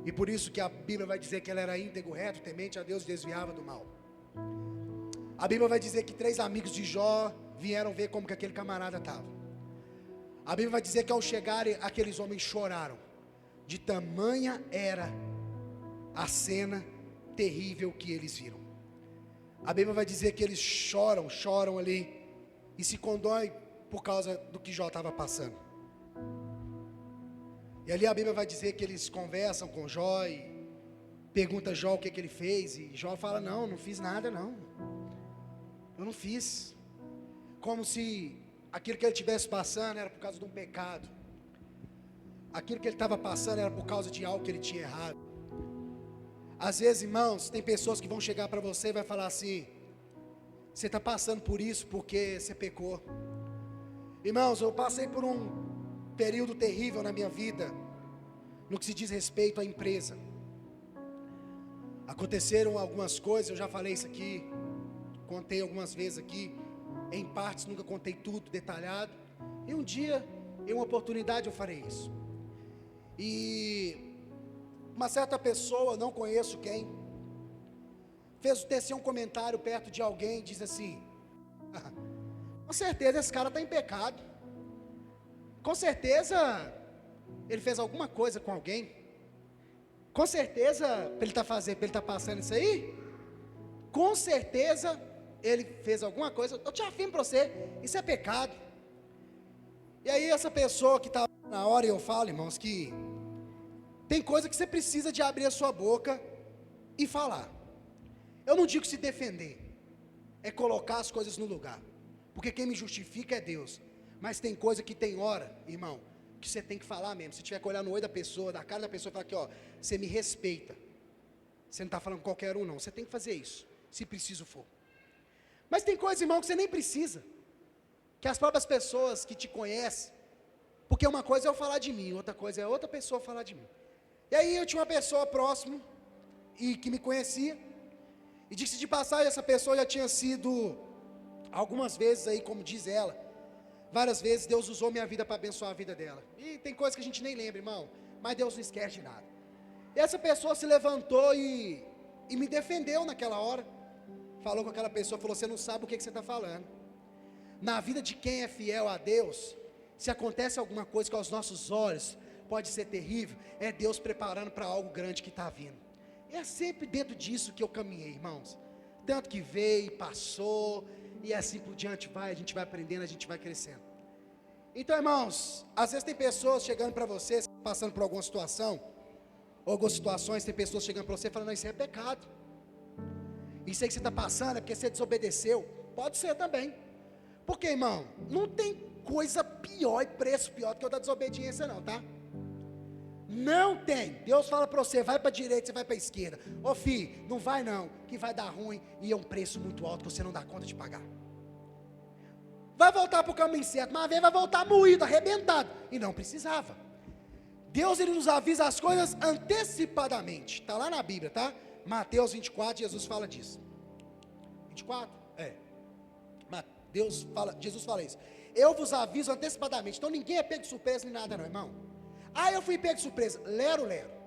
e por isso que a Bíblia vai dizer que ele era íntegro, reto, temente a Deus e desviava do mal. A Bíblia vai dizer que 3 amigos de Jó vieram ver como que aquele camarada estava. A Bíblia vai dizer que ao chegarem, aqueles homens choraram, de tamanha era a cena terrível que eles viram. A Bíblia vai dizer que eles choram ali, e se condoem por causa do que Jó estava passando. E ali a Bíblia vai dizer que eles conversam com Jó, e pergunta Jó o que ele fez, e Jó fala: não fiz nada não, eu não fiz. Como se aquilo que ele estivesse passando era por causa de um pecado, aquilo que ele estava passando era por causa de algo que ele tinha errado. Às vezes, irmãos, tem pessoas que vão chegar para você e vai falar assim: você está passando por isso porque você pecou. Irmãos, eu passei por um período terrível na minha vida, no que se diz respeito à empresa. Aconteceram algumas coisas, eu já falei isso aqui, contei algumas vezes aqui, em partes, nunca contei tudo detalhado. E um dia, em uma oportunidade, eu farei isso. E uma certa pessoa, não conheço quem, fez tecer um comentário perto de alguém, diz assim: com certeza esse cara está em pecado, com certeza ele fez alguma coisa com alguém, com certeza para ele estar passando isso aí, com certeza ele fez alguma coisa. Eu te afirmo para você, isso é pecado. E aí essa pessoa que estava na hora, eu falo, irmãos, que tem coisa que você precisa de abrir a sua boca e falar. Eu não digo se defender, é colocar as coisas no lugar, porque quem me justifica é Deus. Mas tem coisa que tem hora, irmão, que você tem que falar mesmo. Se tiver que olhar no olho da pessoa, da cara da pessoa, e falar aqui: ó, você me respeita, você não está falando com qualquer um não, você tem que fazer isso, se preciso for. Mas tem coisa, irmão, que você nem precisa, que as próprias pessoas que te conhecem, porque uma coisa é eu falar de mim, outra coisa é outra pessoa falar de mim. E aí eu tinha uma pessoa próxima, e que me conhecia, e disse de passagem, essa pessoa já tinha sido, algumas vezes aí, como diz ela, várias vezes Deus usou minha vida para abençoar a vida dela. E tem coisas que a gente nem lembra, irmão, mas Deus não esquece de nada. E essa pessoa se levantou e me defendeu naquela hora. Falou com aquela pessoa, falou: você não sabe o que você está falando. Na vida de quem é fiel a Deus, se acontece alguma coisa que aos nossos olhos pode ser terrível, é Deus preparando para algo grande que está vindo. É sempre dentro disso que eu caminhei, irmãos. Tanto que veio, passou, e assim por diante vai, a gente vai aprendendo, a gente vai crescendo. Então, irmãos, às vezes tem pessoas chegando para você, passando por alguma situação, ou algumas situações, tem pessoas chegando para você falando: não, isso é pecado, isso aí que você está passando é porque você desobedeceu. Pode ser também, porque, irmão, não tem coisa pior e preço pior do que o da desobediência não, tá? Não tem. Deus fala para você: vai para a direita, você vai para a esquerda. Ô filho, não vai não, que vai dar ruim, e é um preço muito alto que você não dá conta de pagar. Vai voltar para o caminho certo, mas às vezes vai voltar moído, arrebentado, e não precisava. Deus, ele nos avisa as coisas antecipadamente, está lá na Bíblia, tá? Mateus 24, Jesus fala disso. 24? Jesus fala isso: eu vos aviso antecipadamente. Então ninguém é pego de surpresa nem nada não, irmão. Eu fui pego de surpresa, lero,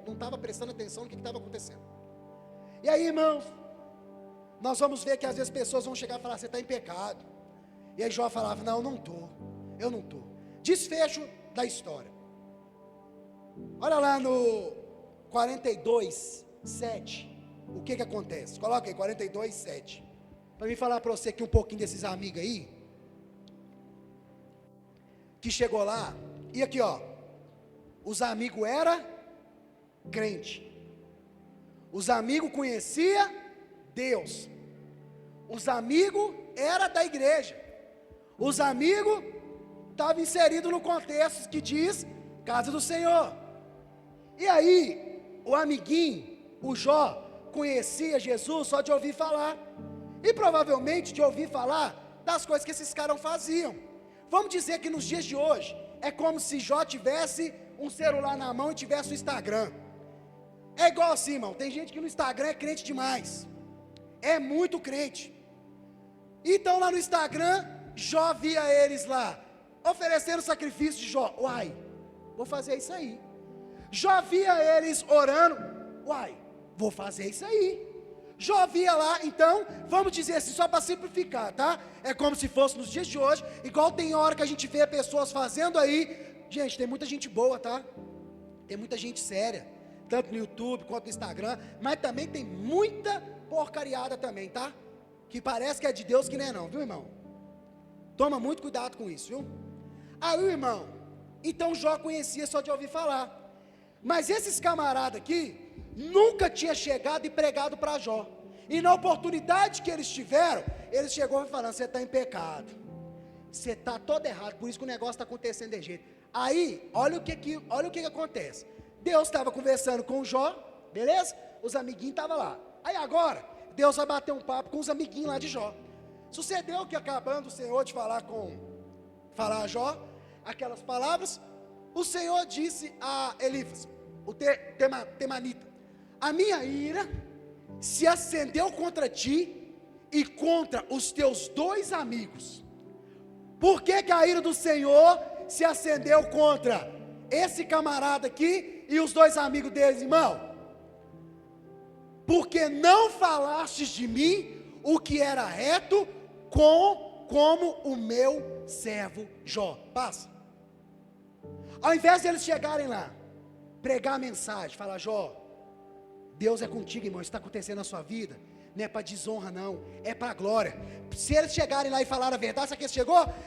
não estava prestando atenção no que estava acontecendo. E aí, irmãos, nós vamos ver que às vezes pessoas vão chegar e falar, você está em pecado. E aí Jó falava, não, eu não estou. Desfecho da história. Olha lá no 42, 7. O que acontece? Coloca aí, 42, 7. Para mim falar para você aqui um pouquinho desses amigos aí. Que chegou lá. E aqui ó. Os amigos eram crente. Os amigos conheciam Deus. Os amigos eram da igreja. Os amigos estavam inseridos no contexto que diz casa do Senhor. E aí, o amiguinho, o Jó, conhecia Jesus só de ouvir falar. E provavelmente de ouvir falar das coisas que esses caras faziam. Vamos dizer que nos dias de hoje, é como se Jó tivesse um celular na mão e tivesse o Instagram. É igual assim, irmão, tem gente que no Instagram é crente demais. É muito crente. Então lá no Instagram, Jó via eles lá, oferecendo sacrifício de Jó. Uai, vou fazer isso aí. Jó via eles orando. Uai, vou fazer isso aí. Jó via lá, então, vamos dizer assim, só para simplificar, tá? É como se fosse nos dias de hoje, igual tem hora que a gente vê pessoas fazendo aí. Gente, tem muita gente boa, tá? Tem muita gente séria, tanto no YouTube quanto no Instagram, mas também tem muita porcariada também, tá? Que parece que é de Deus, que não é não, viu, irmão? Toma muito cuidado com isso, viu? Aí, irmão, então Jó conhecia só de ouvir falar. Mas esses camaradas aqui nunca tinha chegado e pregado para Jó. E na oportunidade que eles tiveram, eles chegou falando, você está em pecado. Você está todo errado, por isso que o negócio está acontecendo de jeito. Aí, olha o que acontece. Deus estava conversando com o Jó, beleza? Os amiguinhos estavam lá. Aí agora, Deus vai bater um papo com os amiguinhos lá de Jó. Sucedeu que acabando o Senhor de falar a Jó, aquelas palavras, o Senhor disse a Elifas, o temanita, a minha ira se acendeu contra ti e contra os teus dois amigos. Por que a ira do Senhor se acendeu contra esse camarada aqui e os dois amigos deles, irmão? Porque não falastes de mim o que era reto como o meu servo Jó. Passa. Ao invés de eles chegarem lá, pregar a mensagem, falar, Jó, Deus é contigo, irmão, isso está acontecendo na sua vida, não é para desonra não, é para glória. Se eles chegarem lá e falar a verdade, sabe que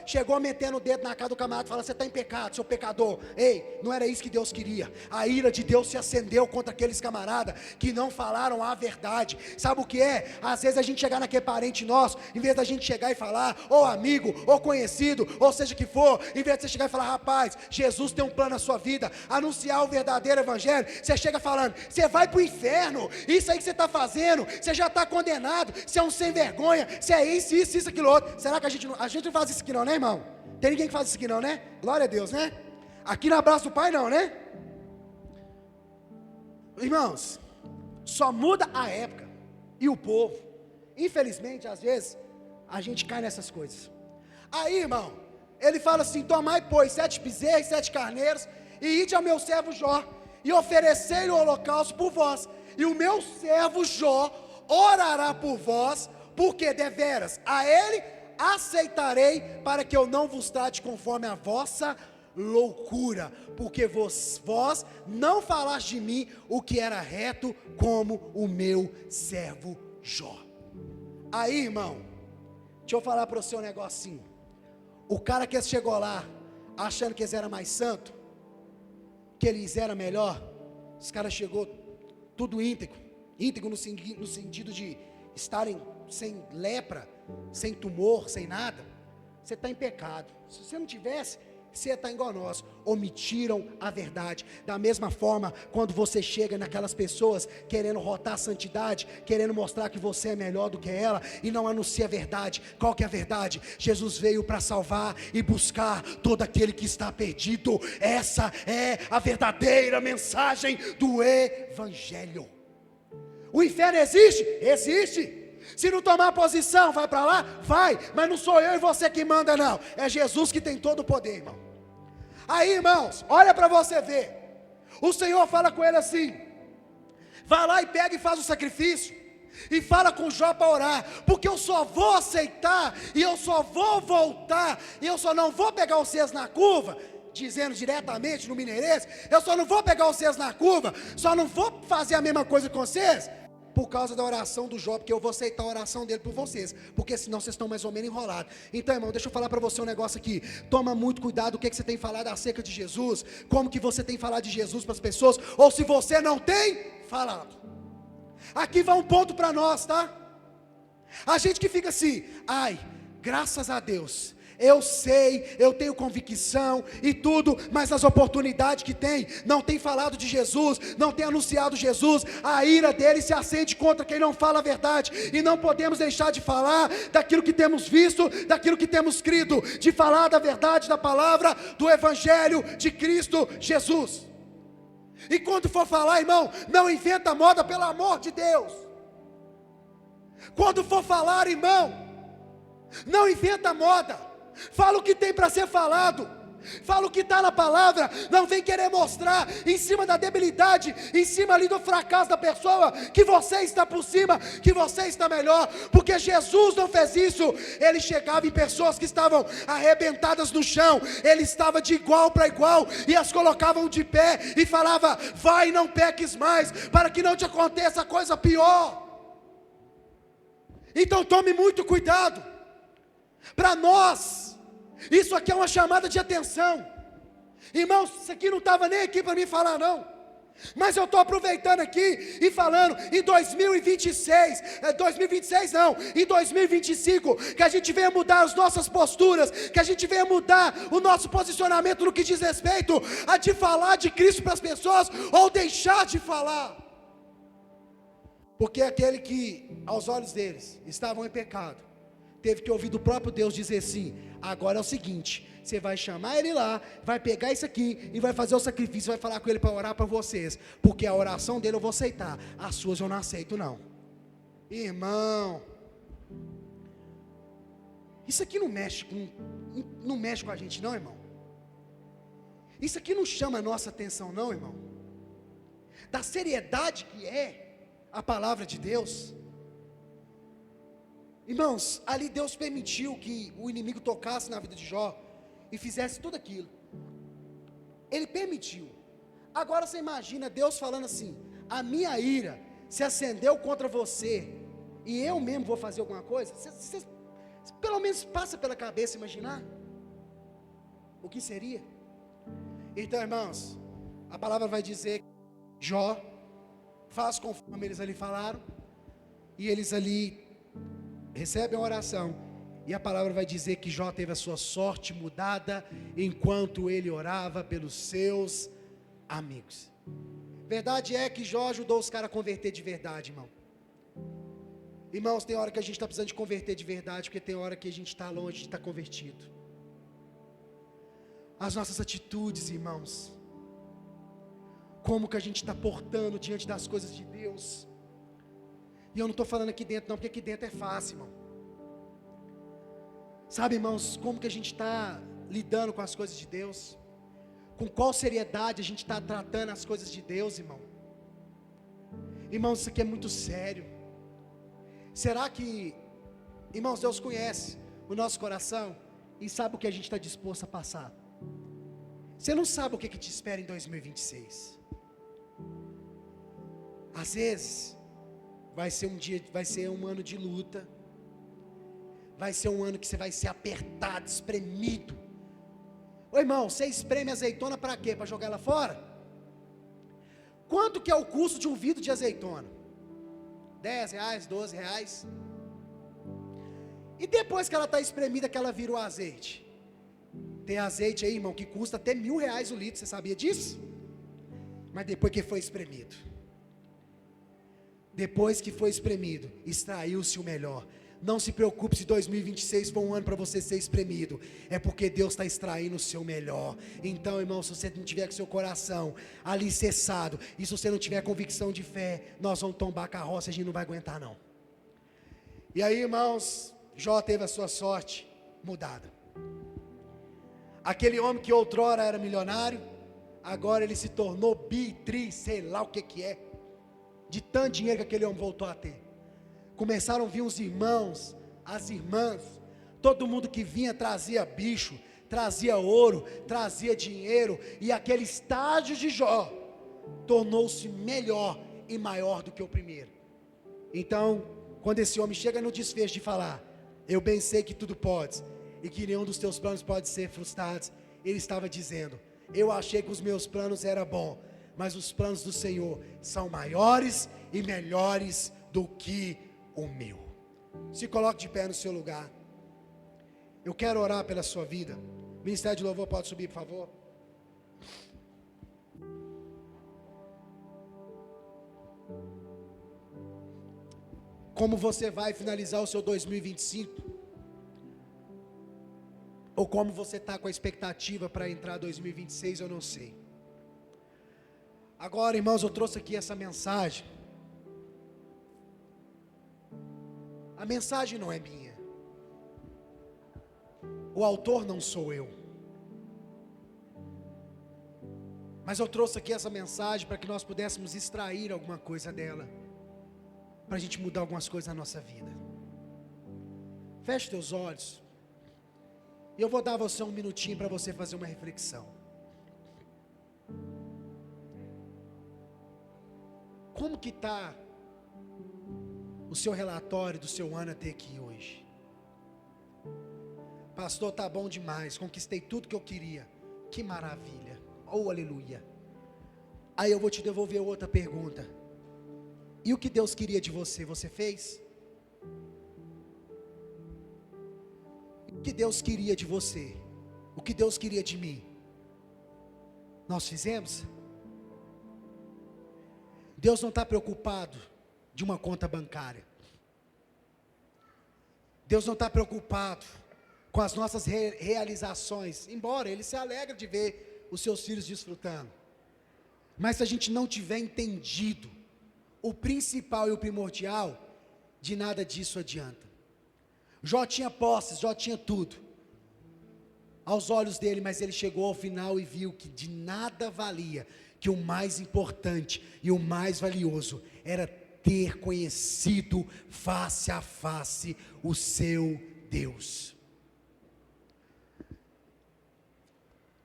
chegou metendo o dedo na cara do camarada, falando, você está em pecado, seu pecador. Ei, não era isso que Deus queria. A ira de Deus se acendeu contra aqueles camaradas que não falaram a verdade. Sabe o que é? Às vezes a gente chegar naquele parente nosso, em vez da gente chegar e falar, ou amigo, ou conhecido, ou seja que for, em vez de você chegar e falar, rapaz, Jesus tem um plano na sua vida, anunciar o verdadeiro evangelho, você chega falando, você vai para o inferno, isso aí que você está fazendo, você já está condenado, você é um sem vergonha, você é isso, aquilo outro. Será que a gente não faz isso aqui não, né, irmão? Tem ninguém que faz isso aqui não, né? Glória a Deus, né? Aqui no abraço do Pai não, né? Irmãos, só muda a época e o povo. Infelizmente, às vezes, a gente cai nessas coisas. Aí, irmão, ele fala assim, tomai, pois, 7 bezerros, 7 carneiros, e ide ao meu servo Jó, e oferecei-lhe o holocausto por vós, e o meu servo Jó orará por vós, porque deveras a ele aceitarei, para que eu não vos trate conforme a vossa loucura, porque vós não falaste de mim o que era reto, como o meu servo Jó. Aí, irmão, deixa eu falar para você um negocinho. O cara que chegou lá achando que eles eram mais santos, que eles eram melhor, os caras chegou tudo íntegro no sentido de estarem sem lepra, sem tumor, sem nada. Você está em pecado. Se você não tivesse, você está igual a nós. Omitiram a verdade. Da mesma forma, quando você chega naquelas pessoas querendo rotar a santidade, querendo mostrar que você é melhor do que ela, e não anuncia a verdade. Qual que é a verdade? Jesus veio para salvar e buscar todo aquele que está perdido. Essa é a verdadeira mensagem do Evangelho. O inferno existe? Existe. Se não tomar posição, vai para lá? Vai, mas não sou eu e você que manda não, é Jesus que tem todo o poder, irmão. Aí, irmãos, olha para você ver, o Senhor fala com ele assim, Vai lá e pega e faz o sacrifício. E fala com Jó para orar, porque eu só vou aceitar, e eu só vou voltar, e eu só não vou pegar vocês na curva, dizendo diretamente no mineirês, eu só não vou pegar vocês na curva, só não vou fazer a mesma coisa com vocês, por causa da oração do Jó, porque eu vou aceitar a oração dele por vocês, porque senão vocês estão mais ou menos enrolados. Então, irmão, deixa eu falar para você um negócio aqui, toma muito cuidado o que você tem falado acerca de Jesus, como que você tem falado de Jesus para as pessoas, ou se você não tem falado. Aqui vai um ponto para nós, tá? A gente que fica assim, ai, graças a Deus, eu sei, eu tenho convicção e tudo, mas nas oportunidades que tem, não tem falado de Jesus, não tem anunciado Jesus, a ira dele se acende contra quem não fala a verdade, e não podemos deixar de falar daquilo que temos visto, daquilo que temos crido, de falar da verdade da palavra, do Evangelho de Cristo Jesus. E quando for falar, irmão, não inventa moda, pelo amor de Deus. Quando for falar, irmão, não inventa moda. Fala o que tem para ser falado. Fala o que está na palavra. Não vem querer mostrar em cima da debilidade, em cima ali do fracasso da pessoa, que você está por cima, que você está melhor. Porque Jesus não fez isso. Ele chegava em pessoas que estavam arrebentadas no chão, ele estava de igual para igual, e as colocavam de pé, e falava, vai, não peques mais, para que não te aconteça coisa pior. Então tome muito cuidado. Para nós, isso aqui é uma chamada de atenção. Irmãos, isso aqui não estava nem aqui para mim falar não, mas eu estou aproveitando aqui e falando, em 2026 não, em 2025, que a gente venha mudar as nossas posturas, que a gente venha mudar o nosso posicionamento no que diz respeito a de falar de Cristo para as pessoas, ou deixar de falar, porque aquele que aos olhos deles estavam em pecado, teve que ouvir do próprio Deus dizer assim, agora é o seguinte, você vai chamar ele lá, vai pegar isso aqui, e vai fazer o sacrifício, vai falar com ele para orar para vocês, porque a oração dele eu vou aceitar, as suas eu não aceito não. Irmão, isso aqui não mexe com a gente não, irmão. Isso aqui não chama a nossa atenção não, irmão, da seriedade que é a palavra de Deus. Irmãos, ali Deus permitiu que o inimigo tocasse na vida de Jó e fizesse tudo aquilo. Ele permitiu. Agora você imagina Deus falando assim, a minha ira se acendeu contra você, e eu mesmo vou fazer alguma coisa? Você pelo menos passa pela cabeça imaginar o que seria? Então, irmãos, a palavra vai dizer, Jó faz conforme eles ali falaram, e eles ali recebem a oração, e a palavra vai dizer que Jó teve a sua sorte mudada, enquanto ele orava pelos seus amigos. Verdade é que Jó ajudou os caras a converter de verdade, irmão. Irmãos, tem hora que a gente está precisando de converter de verdade, porque tem hora que a gente está longe de estar convertido. As nossas atitudes, irmãos, como que a gente está portando diante das coisas de Deus. E eu não estou falando aqui dentro não, porque aqui dentro é fácil, irmão. Sabe, irmãos, como que a gente está lidando com as coisas de Deus? Com qual seriedade a gente está tratando as coisas de Deus, irmão? Irmãos, isso aqui é muito sério. Será que, irmãos, Deus conhece o nosso coração e sabe o que a gente está disposto a passar? Você não sabe o que te espera em 2026. Às vezes vai ser um ano de luta, vai ser um ano que você vai ser apertado, espremido. Ô irmão, você espreme azeitona para quê? Para jogar ela fora? Quanto que é o custo de um vidro de azeitona? R$10, R$12. E depois que ela está espremida, que ela vira o azeite? Tem azeite aí, irmão, que custa até R$1.000 o litro, você sabia disso? Mas depois que foi espremido, extraiu-se o melhor. Não se preocupe se 2026 for um ano para você ser espremido, é porque Deus está extraindo o seu melhor. Então, irmão, se você não tiver com seu coração alicerçado, e se você não tiver convicção de fé, nós vamos tombar a carroça, a gente não vai aguentar não. E aí, irmãos, Jó teve a sua sorte mudada. Aquele homem que outrora era milionário, agora ele se tornou sei lá o que é. de tanto dinheiro que aquele homem voltou a ter. Começaram a vir os irmãos, as irmãs, todo mundo que vinha trazia bicho, trazia ouro, trazia dinheiro, e aquele estágio de Jó tornou-se melhor e maior do que o primeiro. Então, quando esse homem chega no desfecho de falar, eu bem sei que tudo podes, e que nenhum dos teus planos pode ser frustrados, ele estava dizendo, eu achei que os meus planos eram bons, mas os planos do Senhor são maiores e melhores do que o meu. Se coloque de pé no seu lugar. Eu quero orar pela sua vida. Ministério de Louvor, pode subir, por favor. Como você vai finalizar o seu 2025? Ou como você está com a expectativa para entrar 2026, eu não sei. Agora, irmãos, eu trouxe aqui essa mensagem. A mensagem não é minha. O autor não sou eu. Mas eu trouxe aqui essa mensagem para que nós pudéssemos extrair alguma coisa dela, para a gente mudar algumas coisas na nossa vida. Feche teus olhos. E eu vou dar a você um minutinho para você fazer uma reflexão. Como que está o seu relatório do seu ano até aqui hoje? Pastor, está bom demais, conquistei tudo que eu queria. Que maravilha, oh aleluia. Aí eu vou te devolver outra pergunta. E o que Deus queria de você, você fez? O que Deus queria de você? O que Deus queria de mim? Nós fizemos? Deus não está preocupado de uma conta bancária. Deus não está preocupado com as nossas realizações, embora Ele se alegra de ver os seus filhos desfrutando. Mas se a gente não tiver entendido o principal e o primordial, de nada disso adianta. Jó tinha posses, Jó tinha tudo aos olhos dele, mas ele chegou ao final e viu que de nada valia, que o mais importante e o mais valioso era ter conhecido face a face o seu Deus.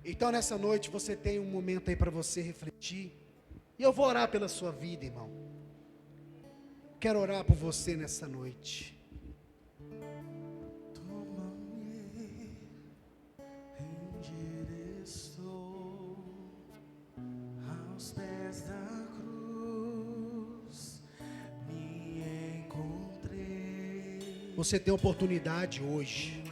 Então nessa noite você tem um momento aí para você refletir, e eu vou orar pela sua vida, irmão. Quero orar por você nessa noite. Você tem oportunidade hoje.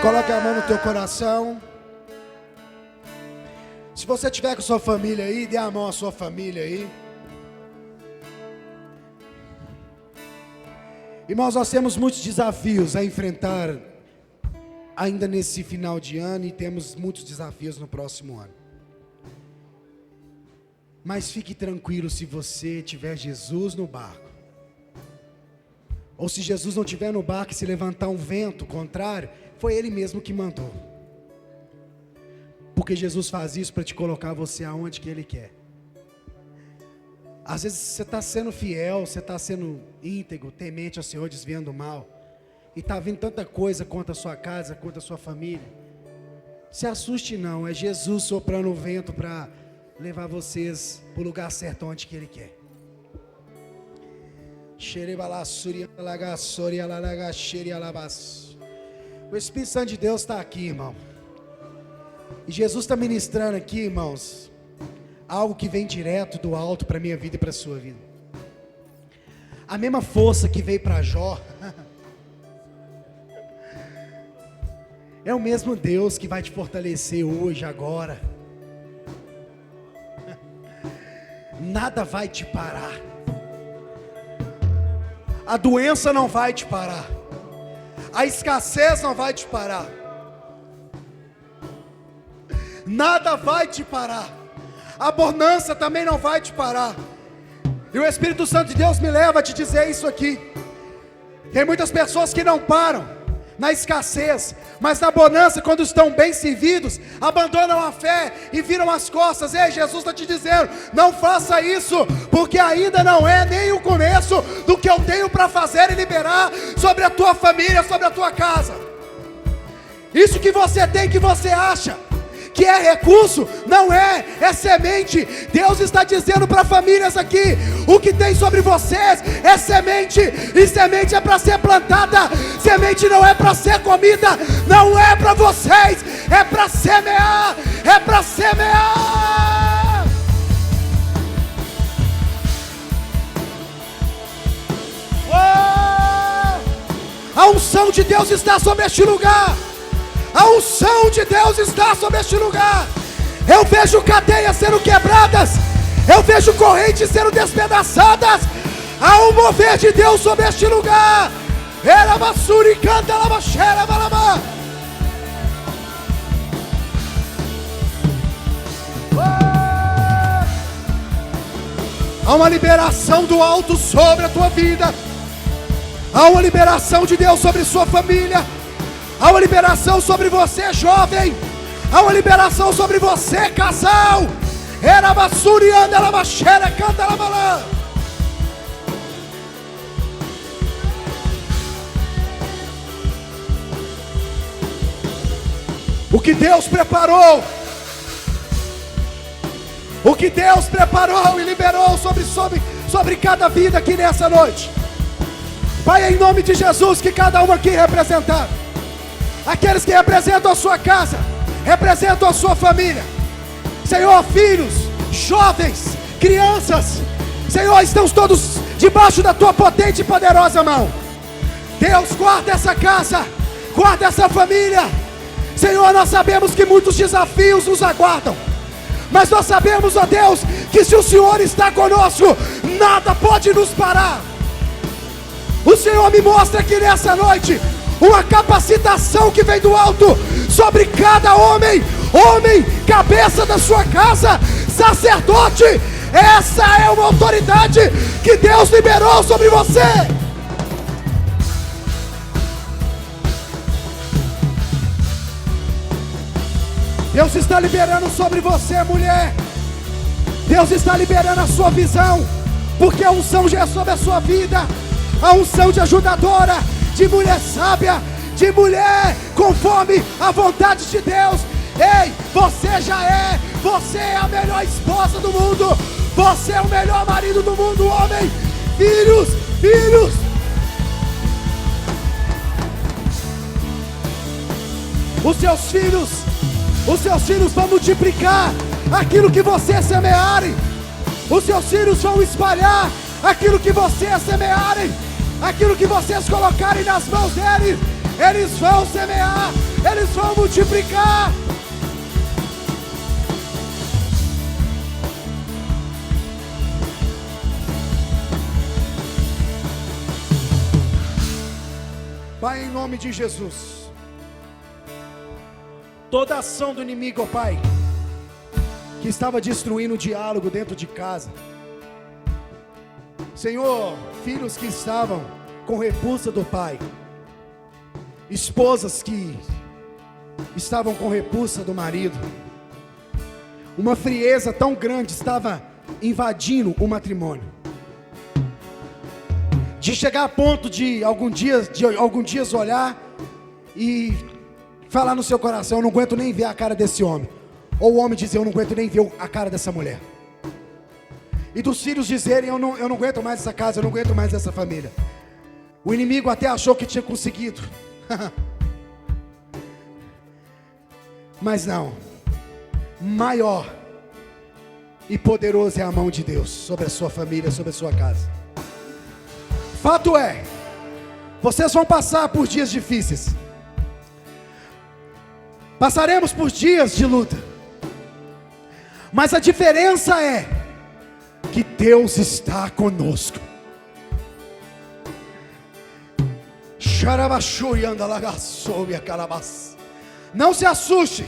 Coloque a mão no teu coração. Se você estiver com sua família aí, dê a mão à sua família aí. Irmãos, nós temos muitos desafios a enfrentar ainda nesse final de ano e temos muitos desafios no próximo ano. Mas fique tranquilo se você tiver Jesus no barco. Ou se Jesus não estiver no barco e se levantar um vento contrário, foi Ele mesmo que mandou. Porque Jesus faz isso para te colocar você aonde que Ele quer. Às vezes você está sendo fiel, você está sendo íntegro, temente ao Senhor, desviando o mal. E está vindo tanta coisa contra a sua casa, contra a sua família. Se assuste não, é Jesus soprando o vento para levar vocês para o lugar certo onde que Ele quer. O Espírito Santo de Deus está aqui, irmão. E Jesus está ministrando aqui, irmãos, algo que vem direto do alto para a minha vida e para a sua vida. A mesma força que veio para Jó é o mesmo Deus que vai te fortalecer hoje, agora. Nada vai te parar. A doença não vai te parar. A escassez não vai te parar. Nada vai te parar. A bonança também não vai te parar. E o Espírito Santo de Deus me leva a te dizer isso aqui. Tem muitas pessoas que não param na escassez, mas na bonança, quando estão bem servidos, abandonam a fé e viram as costas. Ei, Jesus está te dizendo, não faça isso, porque ainda não é nem o começo do que eu tenho para fazer e liberar sobre a tua família, sobre a tua casa. Isso que você tem, que você acha que é recurso, não é, é semente. Deus está dizendo para famílias aqui, o que tem sobre vocês é semente, e semente é para ser plantada, semente não é para ser comida, não é para vocês, é para semear, é para semear. A unção de Deus está sobre este lugar. A unção de Deus está sobre este lugar. Eu vejo cadeias sendo quebradas, eu vejo correntes sendo despedaçadas. Há um mover de Deus sobre este lugar. Há uma liberação do alto sobre a tua vida. Há uma liberação de Deus sobre sua família. Há uma liberação sobre você, jovem. Há uma liberação sobre você, casal. O que Deus preparou, o que Deus preparou e liberou sobre cada vida aqui nessa noite. Pai, em nome de Jesus, que cada um aqui representado, aqueles que representam a sua casa, representam a sua família, Senhor, filhos, jovens, crianças, Senhor, estamos todos debaixo da tua potente e poderosa mão. Deus, guarda essa casa, guarda essa família. Senhor, nós sabemos que muitos desafios nos aguardam, mas nós sabemos, ó Deus, que se o Senhor está conosco, nada pode nos parar. O Senhor me mostra aqui nessa noite uma capacitação que vem do alto sobre cada homem, cabeça da sua casa, sacerdote. Essa é uma autoridade que Deus liberou sobre você. Deus está liberando sobre você, mulher. Deus está liberando a sua visão, porque a unção já é sobre a sua vida. A unção de ajudadora, de mulher sábia, de mulher conforme a vontade de Deus. Ei, você é a melhor esposa do mundo, você é o melhor marido do mundo, homem. Filhos, os seus filhos vão multiplicar aquilo que você semearem. Os seus filhos vão espalhar aquilo que vocês semearem. Aquilo que vocês colocarem nas mãos deles, eles vão semear. eles vão multiplicar. Pai, em nome de Jesus, toda ação do inimigo, ó Pai, que estava destruindo o diálogo dentro de casa, Senhor, filhos que estavam com repulsa do pai, esposas que estavam com repulsa do marido, uma frieza tão grande estava invadindo o matrimônio, de chegar a ponto de algum dias olhar e falar no seu coração: eu não aguento nem ver a cara desse homem. Ou o homem dizer: eu não aguento nem ver a cara dessa mulher. E dos filhos dizerem: eu não aguento mais essa casa, eu não aguento mais essa família. O inimigo até achou que tinha conseguido. Mas não. Maior e poderoso é a mão de Deus sobre a sua família, sobre a sua casa. Fato é, vocês vão passar por dias difíceis. Passaremos por dias de luta. Mas a diferença é que Deus está conosco. Não se assuste.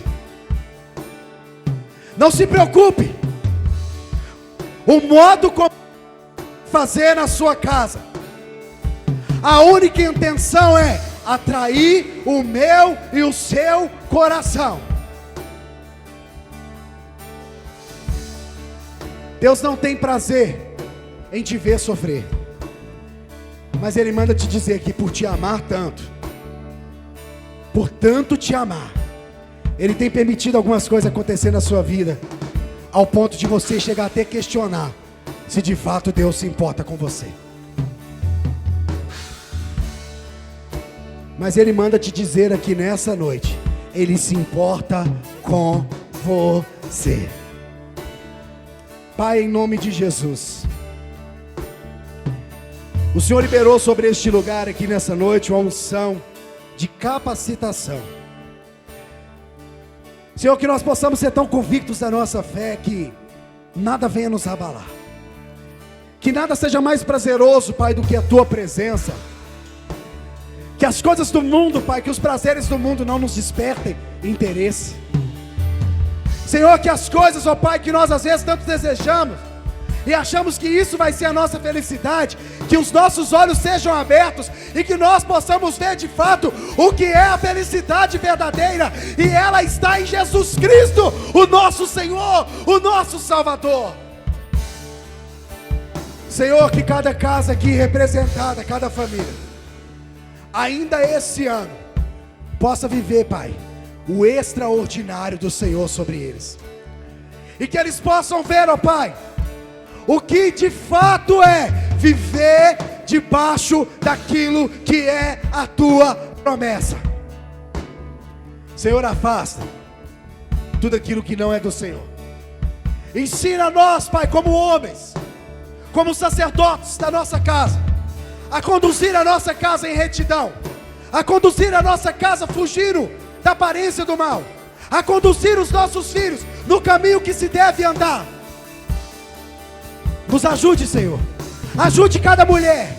Não se preocupe. O modo como fazer na sua casa, a única intenção é atrair o meu e o seu coração. Deus não tem prazer em te ver sofrer, mas Ele manda te dizer que por te amar tanto, por tanto te amar, Ele tem permitido algumas coisas acontecer na sua vida, ao ponto de você chegar até questionar se de fato Deus se importa com você. Mas Ele manda te dizer aqui nessa noite: Ele se importa com você. Pai, em nome de Jesus, o Senhor liberou sobre este lugar aqui nessa noite uma unção de capacitação. Senhor, que nós possamos ser tão convictos da nossa fé que nada venha nos abalar, que nada seja mais prazeroso, Pai, do que a Tua presença. Que as coisas do mundo, Pai, que os prazeres do mundo não nos despertem interesse. Senhor, que as coisas, ó Pai, que nós às vezes tanto desejamos e achamos que isso vai ser a nossa felicidade, que os nossos olhos sejam abertos e que nós possamos ver de fato o que é a felicidade verdadeira, e ela está em Jesus Cristo, o nosso Senhor, o nosso Salvador. Senhor, que cada casa aqui representada, cada família, ainda esse ano, possa viver, Pai, o extraordinário do Senhor sobre eles, e que eles possam ver, ó Pai, o que de fato é viver debaixo daquilo que é a Tua promessa. Senhor, afasta tudo aquilo que não é do Senhor. Ensina nós, Pai, como homens, como sacerdotes da nossa casa, a conduzir a nossa casa em retidão, a conduzir a nossa casa fugindo da aparência do mal, a conduzir os nossos filhos no caminho que se deve andar. Nos ajude, Senhor. Ajude cada mulher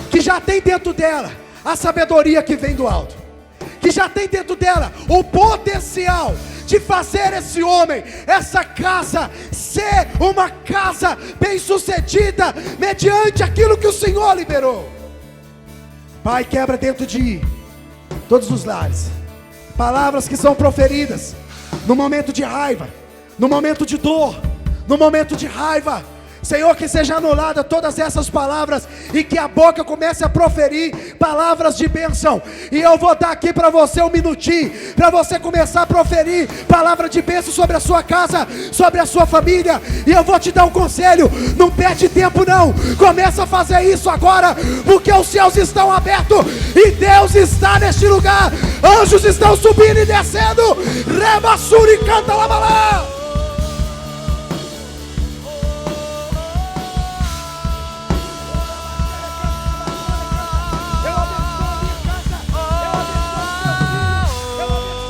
que já tem dentro dela a sabedoria que vem do alto, que já tem dentro dela o potencial de fazer esse homem, essa casa, ser uma casa bem sucedida, mediante aquilo que o Senhor liberou. Pai, quebra dentro de todos os lares palavras que são proferidas no momento de raiva, no momento de dor, no momento de raiva. Senhor, que seja anulada todas essas palavras e que a boca comece a proferir palavras de bênção. E eu vou dar aqui para você um minutinho, para você começar a proferir palavra de bênção sobre a sua casa, sobre a sua família. E eu vou te dar um conselho: não perde tempo não, começa a fazer isso agora, porque os céus estão abertos e Deus está neste lugar. Anjos estão subindo e descendo. Rebassuri canta labalá. Eu abençoo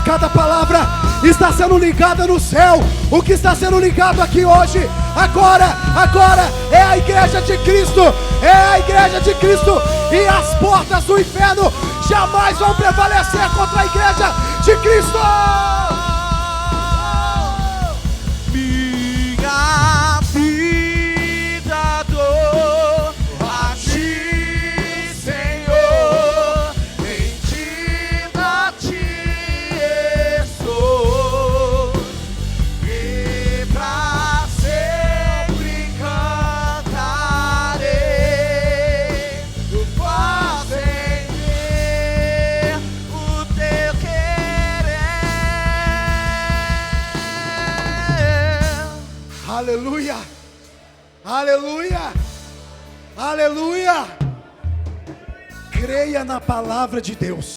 cada palavra está sendo ligada no céu. O que está sendo ligado aqui hoje, agora é a igreja de Cristo, é a igreja de Cristo, e as portas do inferno jamais vão prevalecer contra a igreja de Cristo. Minha vida dou a ti, Senhor, rendida a ti estou, e pra sempre cantarei, fazendo o teu querer. Aleluia, aleluia, aleluia. Creia na palavra de Deus.